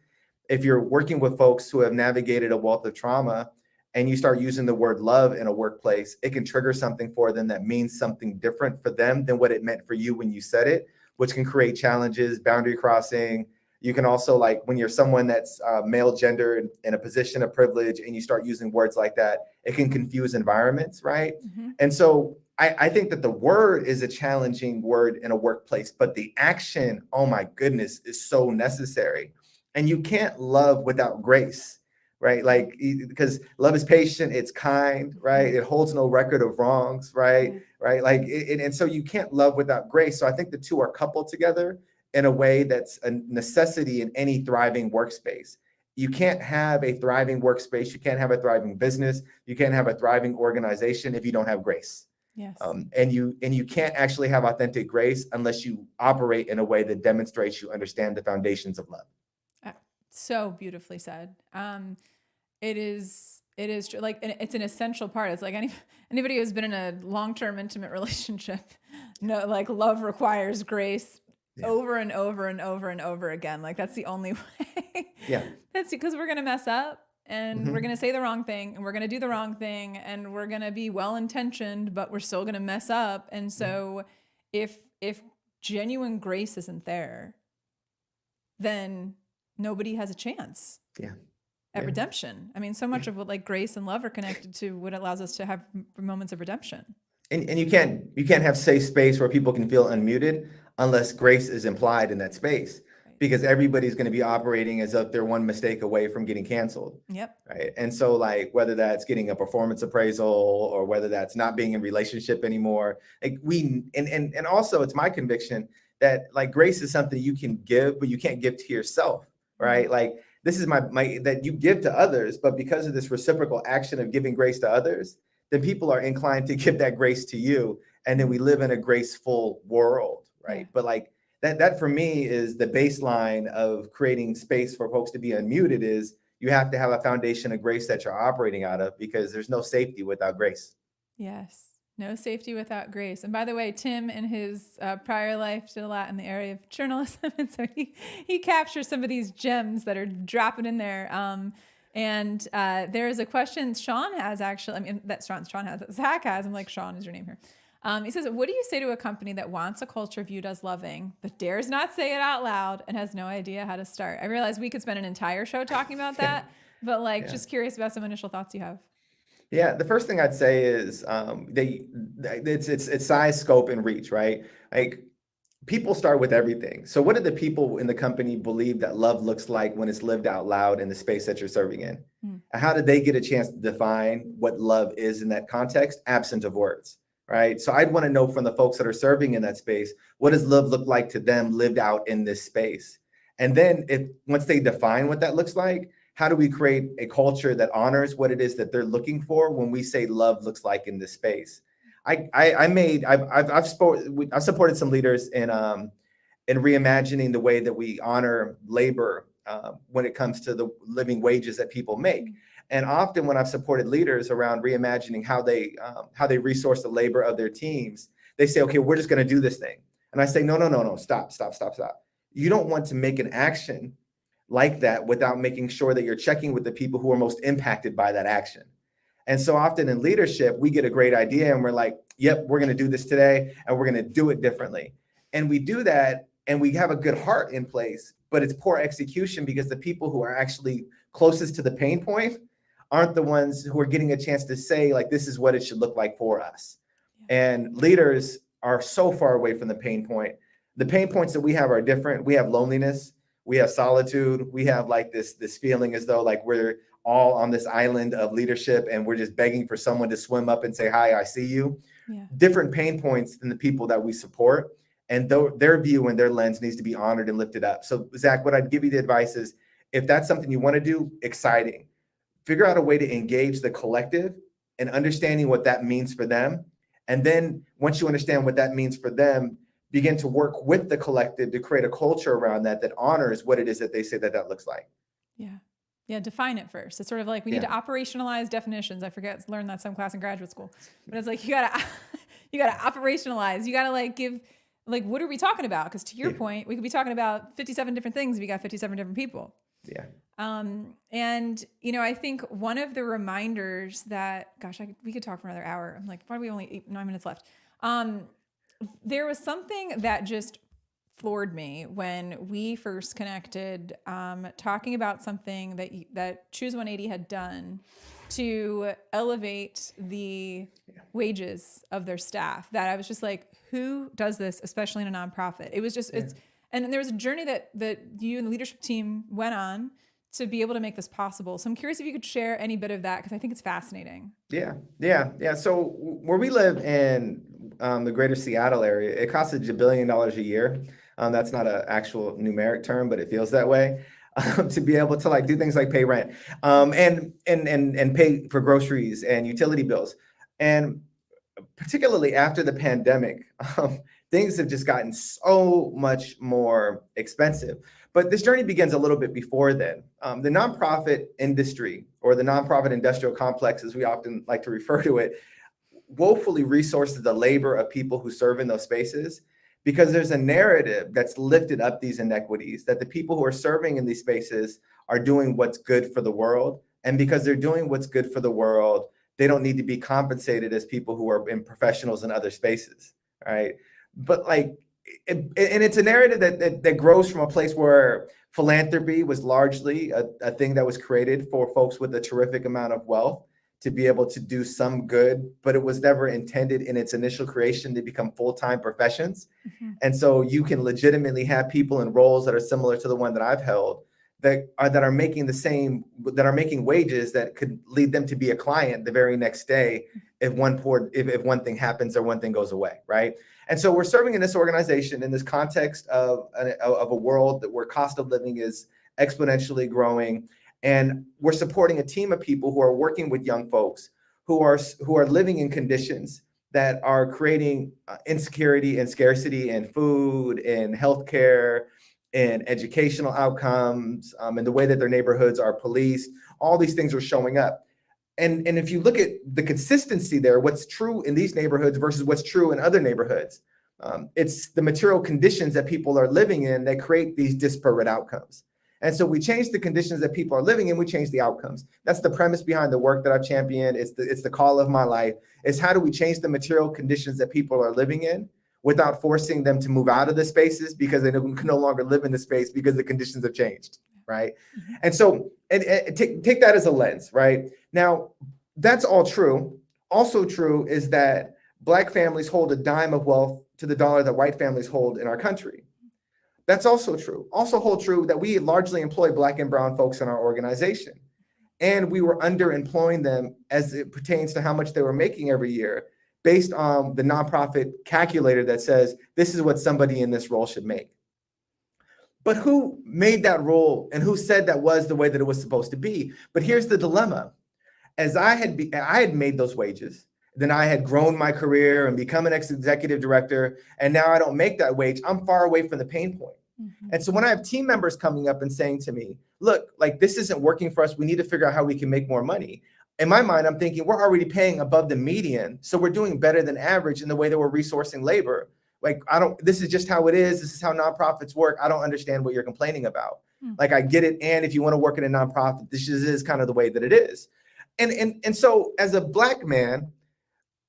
If you're working with folks who have navigated a wealth of trauma and you start using the word love in a workplace, it can trigger something for them that means something different for them than what it meant for you when you said it, which can create challenges, boundary crossing. You can also, like when you're someone that's male gendered in a position of privilege and you start using words like that, it can confuse environments, right? And so I think that the word is a challenging word in a workplace, but the action, oh my goodness, is so necessary. And you can't love without grace, right? Like, because love is patient, it's kind, right? It holds no record of wrongs, right? Right? Like, and so you can't love without grace. So I think the two are coupled together in a way that's a necessity in any thriving workspace. You can't have a thriving workspace. You can't have a thriving business. You can't have a thriving organization if you don't have grace. Yes. And you can't actually have authentic grace unless you operate in a way that demonstrates you understand the foundations of love. So beautifully said. It is true. Like, it's an essential part. It's like anybody who's been in a long-term intimate relationship, no, like love requires grace over and over and over and over again. Like that's the only way. That's because we're going to mess up and we're going to say the wrong thing and we're going to do the wrong thing and we're going to be well-intentioned, but we're still going to mess up. And so if genuine grace isn't there, then nobody has a chance at redemption. I mean, so much of what like grace and love are connected to what allows us to have moments of redemption. And you can't have safe space where people can feel unmuted unless grace is implied in that space, because everybody's going to be operating as if they're one mistake away from getting canceled. Right. And so like whether that's getting a performance appraisal or whether that's not being in relationship anymore, like and also it's my conviction that like grace is something you can give, but you can't give to yourself. Right. Like this is my that you give to others, but because of this reciprocal action of giving grace to others, then people are inclined to give that grace to you. And then we live in a graceful world. Right. But like that for me is the baseline of creating space for folks to be unmuted is you have to have a foundation of grace that you're operating out of, because there's no safety without grace. Yes. No safety without grace. And by the way, Tim in his prior life did a lot in the area of journalism. And so he captures some of these gems that are dropping in there. And there is a question Sean has actually, I mean, that Sean has, that Zach has. I'm like, Sean is your name here. He says, what do you say to a company that wants a culture viewed as loving, but dares not say it out loud and has no idea how to start? I realize we could spend an entire show talking about that, but like, just curious about some initial thoughts you have. Yeah, the first thing I'd say is it's size, scope, and reach, right? Like people start with everything. So what do the people in the company believe that love looks like when it's lived out loud in the space that you're serving in? And how did they get a chance to define what love is in that context, absent of words, right? So I'd want to know from the folks that are serving in that space, what does love look like to them lived out in this space? And then once they define what that looks like, how do we create a culture that honors what it is that they're looking for when we say love looks like in this space? I've supported some leaders in reimagining the way that we honor labor when it comes to the living wages that people make. And often when I've supported leaders around reimagining how they resource the labor of their teams, they say, okay, we're just going to do this thing. And I say, no, stop. you don't want to make an action like that without making sure that you're checking with the people who are most impacted by that action. And so often in leadership, we get a great idea and we're like, yep, we're going to do this today and we're going to do it differently. And we do that and we have a good heart in place, but it's poor execution because the people who are actually closest to the pain point aren't the ones who are getting a chance to say, like, this is what it should look like for us. And leaders are so far away from the pain point. The pain points that we have are different. We have loneliness, we have solitude, we have like this feeling as though like we're all on this island of leadership and we're just begging for someone to swim up and say, hi, I see you. Yeah. Different pain points than the people that we support. And their view and their lens needs to be honored and lifted up. So Zach, what I'd give you the advice is, if that's something you want to do, exciting. Figure out a way to engage the collective and understanding what that means for them. And then once you understand what that means for them, begin to work with the collective to create a culture around that honors what it is that they say that looks like. Yeah. Yeah. Define it first. It's sort of like we need to operationalize definitions. I forget, learned that some class in graduate school, but it's like, you gotta operationalize. You gotta like give, like, what are we talking about? Because to your point, we could be talking about 57 different things if you got 57 different people. Yeah. And, you know, I think one of the reminders that, gosh, we could talk for another hour. I'm like, why do we only 9 minutes left? There was something that just floored me when we first connected, talking about something that Choose 180 had done to elevate the wages of their staff, that I was just like, who does this, especially in a nonprofit? It was just, and there was a journey that you and the leadership team went on to be able to make this possible. So I'm curious if you could share any bit of that, because I think it's fascinating. Yeah. So where we live in the greater Seattle area, it costs $1 billion a year. That's not an actual numeric term, but it feels that way. To be able to like do things like pay rent, and pay for groceries and utility bills. And particularly after the pandemic, things have just gotten so much more expensive. But this journey begins a little bit before then. The nonprofit industry, or the nonprofit industrial complex, as we often like to refer to it, woefully resources the labor of people who serve in those spaces, because there's a narrative that's lifted up these inequities, that the people who are serving in these spaces are doing what's good for the world. And because they're doing what's good for the world, they don't need to be compensated as people who are in professionals in other spaces, right? But like, and it's a narrative that grows from a place where philanthropy was largely a thing that was created for folks with a terrific amount of wealth to be able to do some good, but it was never intended in its initial creation to become full-time professions. Mm-hmm. And so you can legitimately have people in roles that are similar to the one that I've held that are making making wages that could lead them to be a client the very next day if one thing happens or one thing goes away, right? And so we're serving in this organization in this context of a world where cost of living is exponentially growing. And we're supporting a team of people who are working with young folks who are living in conditions that are creating insecurity and scarcity in food, in healthcare, in educational outcomes, and the way that their neighborhoods are policed. All these things are showing up. And if you look at the consistency there, what's true in these neighborhoods versus what's true in other neighborhoods, it's the material conditions that people are living in that create these disparate outcomes. And so we change the conditions that people are living in, we change the outcomes. That's the premise behind the work that I've championed. It's the call of my life, is how do we change the material conditions that people are living in without forcing them to move out of the spaces because they can no longer live in the space because the conditions have changed, right? Mm-hmm. And so take that as a lens, right? Now, that's all true. Also true is that Black families hold a dime of wealth to the dollar that white families hold in our country. That's also true. Also hold true that we largely employ Black and brown folks in our organization. And we were underemploying them as it pertains to how much they were making every year based on the nonprofit calculator that says, this is what somebody in this role should make. But who made that role and who said that was the way that it was supposed to be? But here's the dilemma. As I had made those wages, then I had grown my career and become an executive director, and now I don't make that wage. I'm far away from the pain point. Mm-hmm. And so when I have team members coming up and saying to me, look, like this isn't working for us, we need to figure out how we can make more money. In my mind, I'm thinking we're already paying above the median, so we're doing better than average in the way that we're resourcing labor. like, this is just how it is. This is how nonprofits work. I don't understand what you're complaining about. Hmm. Like, I get it. And if you want to work in a nonprofit, this just is kind of the way that it is. And so as a Black man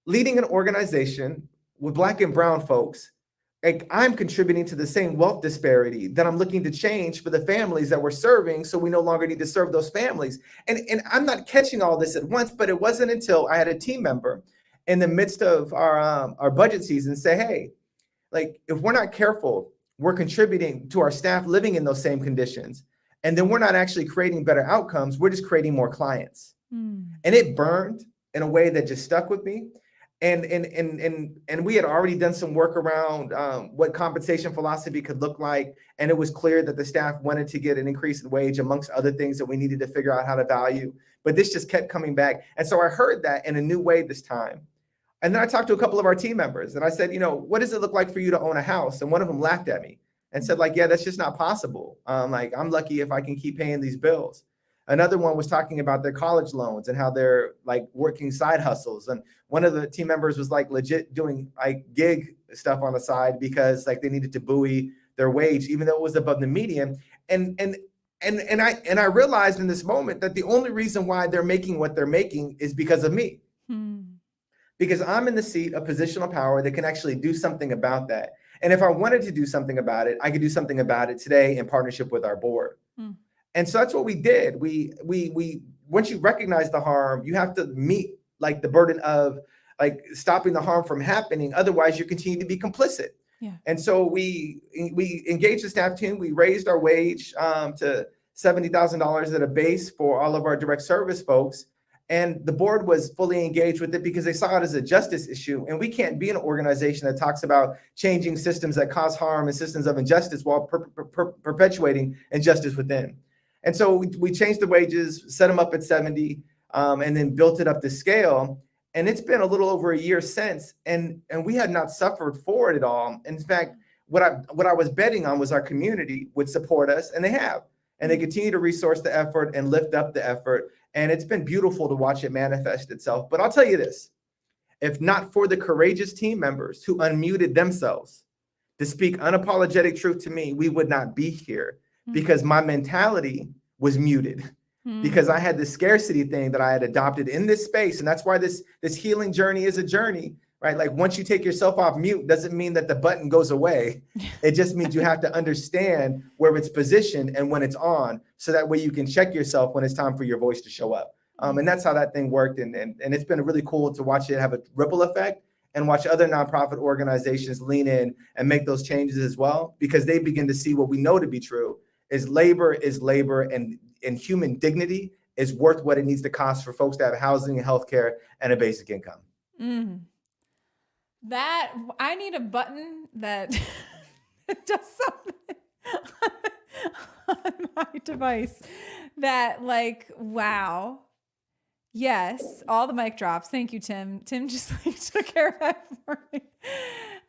leading an organization with Black and brown folks, like, I'm contributing to the same wealth disparity that I'm looking to change for the families that we're serving, so we no longer need to serve those families. And I'm not catching all this at once, but it wasn't until I had a team member in the midst of our budget season say, hey, like, if we're not careful, we're contributing to our staff living in those same conditions. And then we're not actually creating better outcomes. We're just creating more clients. And it burned in a way that just stuck with me. And we had already done some work around what compensation philosophy could look like. And it was clear that the staff wanted to get an increase in wage, amongst other things that we needed to figure out how to value. But this just kept coming back. And so I heard that in a new way this time. And then I talked to a couple of our team members and I said, what does it look like for you to own a house? And one of them laughed at me and said, like, yeah, that's just not possible. Like, I'm lucky if I can keep paying these bills. Another one was talking about their college loans and how they're like working side hustles. And one of the team members was like legit doing like gig stuff on the side because like they needed to buoy their wage, even though it was above the median. And I realized in this moment that the only reason why they're making what they're making is because of me. Because I'm in the seat of positional power that can actually do something about that. And if I wanted to do something about it, I could do something about it today in partnership with our board. And so that's what we did. We once you recognize the harm, you have to meet like the burden of like stopping the harm from happening. Otherwise, you continue to be complicit. And so we engaged the staff team. We raised our wage to $70,000 at a base for all of our direct service folks. And the board was fully engaged with it because they saw it as a justice issue. And we can't be an organization that talks about changing systems that cause harm and systems of injustice while perpetuating injustice within. And so we changed the wages, set them up at 70, and then built it up to scale. And it's been a little over a year since, and we had not suffered for it at all. In fact, what I was betting on was our community would support us, and they have. And they continue to resource the effort and lift up the effort. And it's been beautiful to watch it manifest itself. But I'll tell you this, if not for the courageous team members who unmuted themselves to speak unapologetic truth to me, we would not be here because my mentality was muted because I had this scarcity thing that I had adopted in this space. And that's why this healing journey is a journey, right? Like, once you take yourself off mute, doesn't mean that the button goes away. It just means you have to understand where it's positioned and when it's on, so that way you can check yourself when it's time for your voice to show up. And that's how that thing worked. And it's been really cool to watch it have a ripple effect and watch other nonprofit organizations lean in and make those changes as well, because they begin to see what we know to be true is labor, and human dignity is worth what it needs to cost for folks to have housing and healthcare and a basic income. That I need a button that does something on my device that, like, wow. Yes, all the mic drops. Thank you, Tim. Tim just like took care of that for me.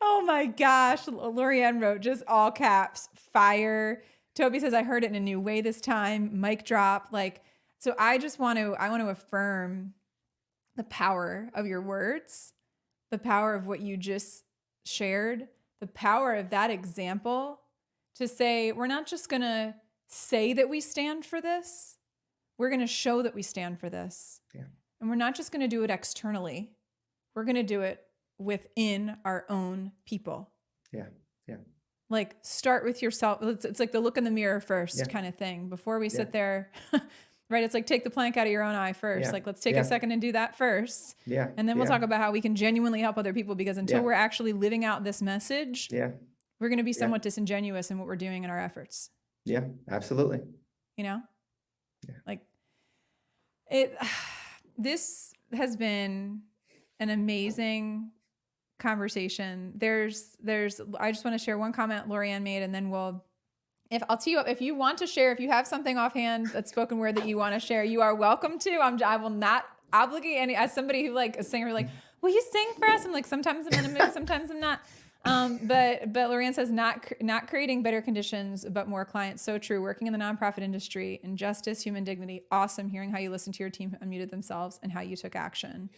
Oh my gosh. Lorianne wrote just all caps, fire. Toby says, I heard it in a new way this time. Mic drop. Like, so I want to affirm the power of your words, the power of what you just shared, the power of that example to say, we're not just going to say that we stand for this. We're going to show that we stand for this. And we're not just going to do it externally. We're going to do it within our own people. Like, start with yourself. It's like the look in the mirror first kind of thing before we sit there. Right. It's like, take the plank out of your own eye first. Like, let's take a second and do that first. And then we'll talk about how we can genuinely help other people, because until we're actually living out this message, we're going to be somewhat disingenuous in what we're doing in our efforts. Yeah, absolutely. Like this has been an amazing conversation. I just want to share one comment Lorianne made, and then I'll tee you up. If you want to share, if you have something offhand that's spoken word that you want to share, you are welcome to. I will not obligate any, as somebody who like a singer, like, will you sing for us? I'm like, sometimes I'm in a mood, sometimes I'm not. But Lorianne says, not creating better conditions, but more clients. So true. Working in the nonprofit industry, injustice, human dignity. Awesome. Hearing how you listened to your team who unmuted themselves and how you took action.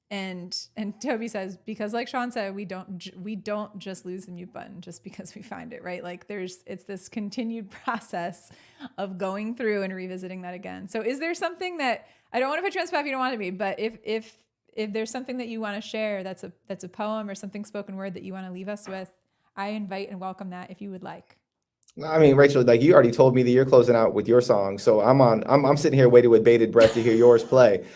And Toby says, because like Sean said, we don't just lose the mute button just because we find it, right? Like it's this continued process of going through and revisiting that again. So is there something that, I don't want to put you on spot if you don't want to be, but if there's something that you want to share that's a poem or something spoken word that you want to leave us with, I invite and welcome that if you would like. I mean, Rachel, like you already told me that you're closing out with your song, so I'm sitting here waiting with bated breath to hear yours play.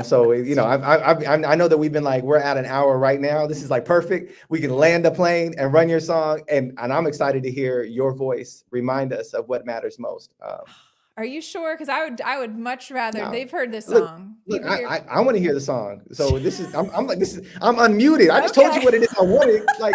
So you know, I know that we've been like, we're at an hour right now. This is like perfect. We can land the plane and run your song, and I'm excited to hear your voice remind us of what matters most. Are you sure? Because I would much rather. No. They've heard this song. Look, I want to hear the song. So this is I'm unmuted. I just told you what it is I wanted. Like.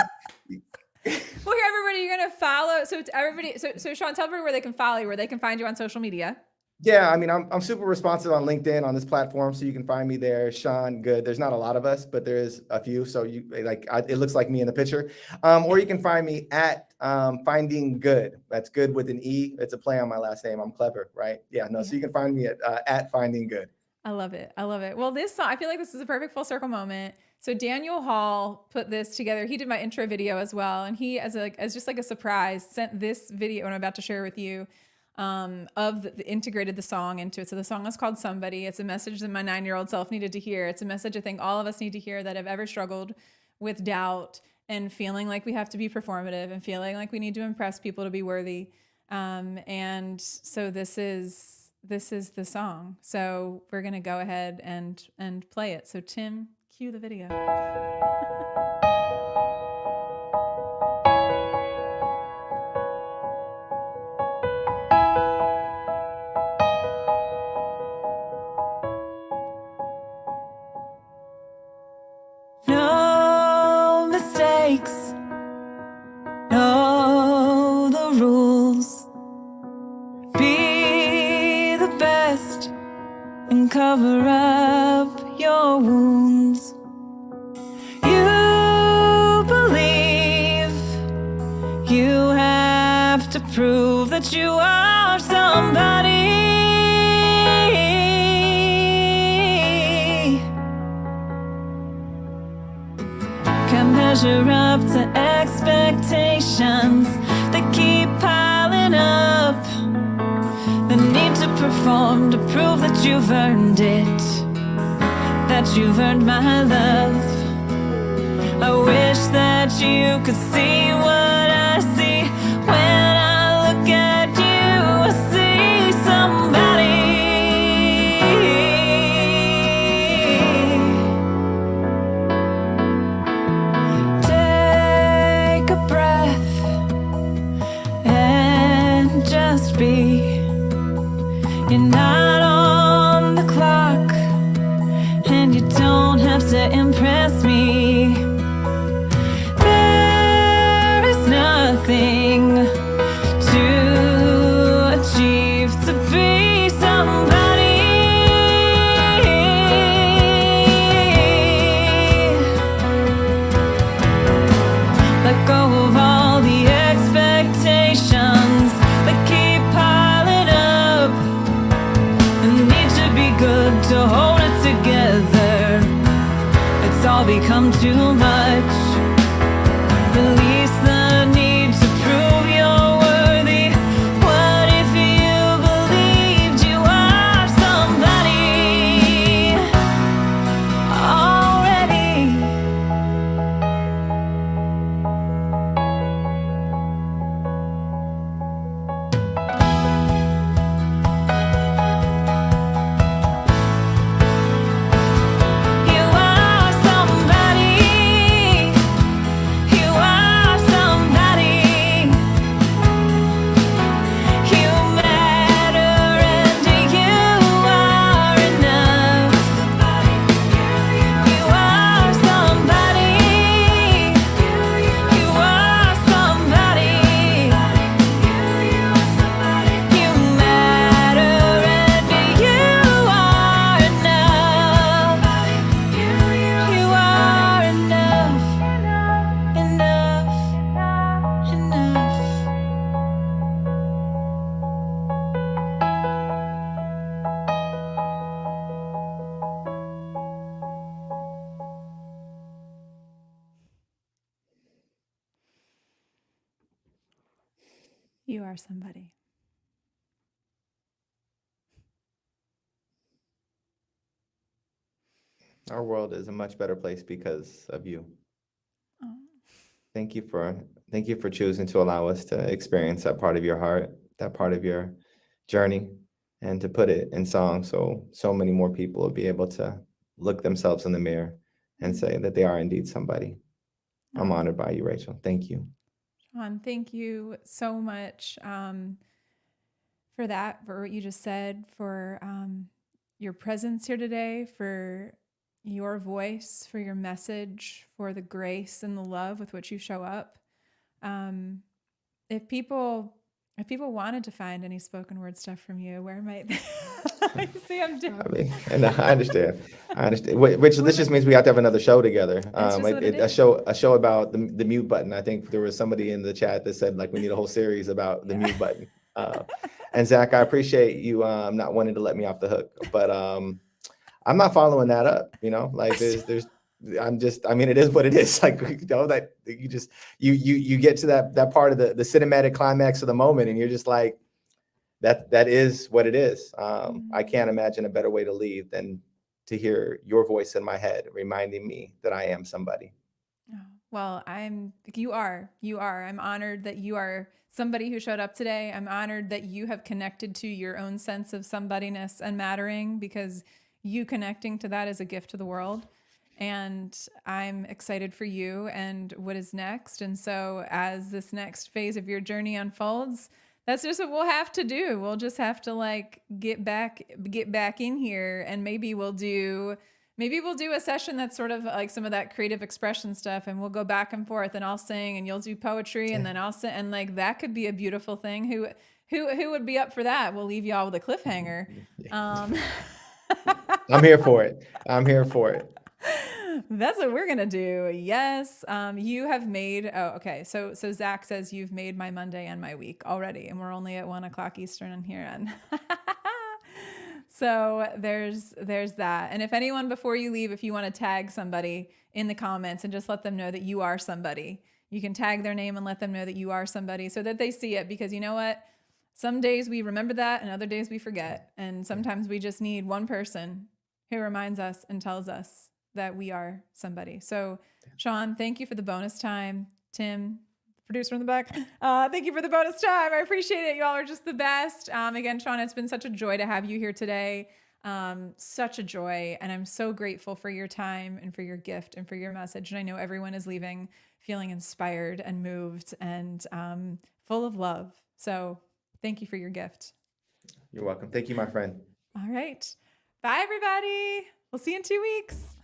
Well, here, everybody, you're gonna follow. So to everybody, so Sean, tell everybody where they can follow you, where they can find you on social media. Yeah, I mean, I'm super responsive on LinkedIn on this platform, so you can find me there. Sean Goode. There's not a lot of us, but there is a few. So you it looks like me in the picture. Or you can find me at Finding Good. That's good with an E. It's a play on my last name. I'm clever, right? Yeah, no. So you can find me at Finding Good. I love it. I love it. Well, this song, I feel like this is a perfect full circle moment. So Daniel Hall put this together. He did my intro video as well. And he, as just like a surprise, sent this video, and I'm about to share with you, integrated the song into it. So the song is called Somebody. It's a message that my 9-year-old self needed to hear. It's a message I think all of us need to hear that have ever struggled with doubt and feeling like we have to be performative and feeling like we need to impress people to be worthy. And so this is the song. So we're going to go ahead and play it. So Tim, cue the video. No mistakes, know the rules. Be the best and cover up your wounds. You believe you have to prove that you are somebody. Can measure up to expectations that keep piling up. The need to perform to prove that you've earned it, that you've earned my love. I wish that you could see what I see when I look at you. I see somebody. Take a breath and just be. You're not on the clock, and you don't have to impress me. There is nothing to achieve to be somebody. Let go of all the expectations that keep piling up. The need to be good to hold it together. It's all become too much. Release the need to prove you're worthy. What if you believed you are somebody already? You are somebody. You are somebody. Our world is a much better place because of you. Oh. Thank you for choosing to allow us to experience that part of your heart, that part of your journey, and to put it in song so many more people will be able to look themselves in the mirror and say that they are indeed somebody. I'm Oh. honored by you, Rachel. Thank you. Sean, thank you so much for that, for what you just said, for your presence here today, for your voice, for your message, for the grace and the love with which you show up. If people wanted to find any spoken word stuff from you, where might they? See, I'm doing. I mean, and I understand. Which this just means we have to have another show together. That's just what it A is. show about the mute button. I think there was somebody in the chat that said like we need a whole series about the mute button. And Zach, I appreciate you not wanting to let me off the hook, but I'm not following that up. You know, like I mean, it is what it is. Like, you know, that you just you get to that part of the cinematic climax of the moment, and you're just like, that is what it is. I can't imagine a better way to leave than to hear your voice in my head reminding me that I am somebody. Oh, well, you are. I'm honored that you are somebody who showed up today. I'm honored that you have connected to your own sense of somebodyness and mattering, because you connecting to that is a gift to the world. And I'm excited for you and what is next. And so as this next phase of your journey unfolds, that's just what we'll have to do. We'll just have to like get back in here, and maybe we'll do a session that's sort of like some of that creative expression stuff, and we'll go back and forth, and I'll sing and you'll do poetry, and then I'll sing, and like that could be a beautiful thing. Who would be up for that? We'll leave y'all with a cliffhanger. I'm here for it. That's what we're gonna do. Yes. You have made. Oh, okay. So Zach says you've made my Monday and my week already, and we're only at 1:00 Eastern in here. And so there's that. And if anyone before you leave, if you want to tag somebody in the comments and just let them know that you are somebody, you can tag their name and let them know that you are somebody, so that they see it. Because you know what? Some days we remember that, and other days we forget. And sometimes we just need one person who reminds us and tells us that we are somebody. So Sean, thank you for the bonus time. Tim, producer in the back, thank you for the bonus time. I appreciate it. Y'all are just the best. Again, Sean, it's been such a joy to have you here today. Such a joy. And I'm so grateful for your time and for your gift and for your message. And I know everyone is leaving feeling inspired and moved and full of love. So thank you for your gift. You're welcome. Thank you, my friend. All right. Bye, everybody. We'll see you in 2 weeks.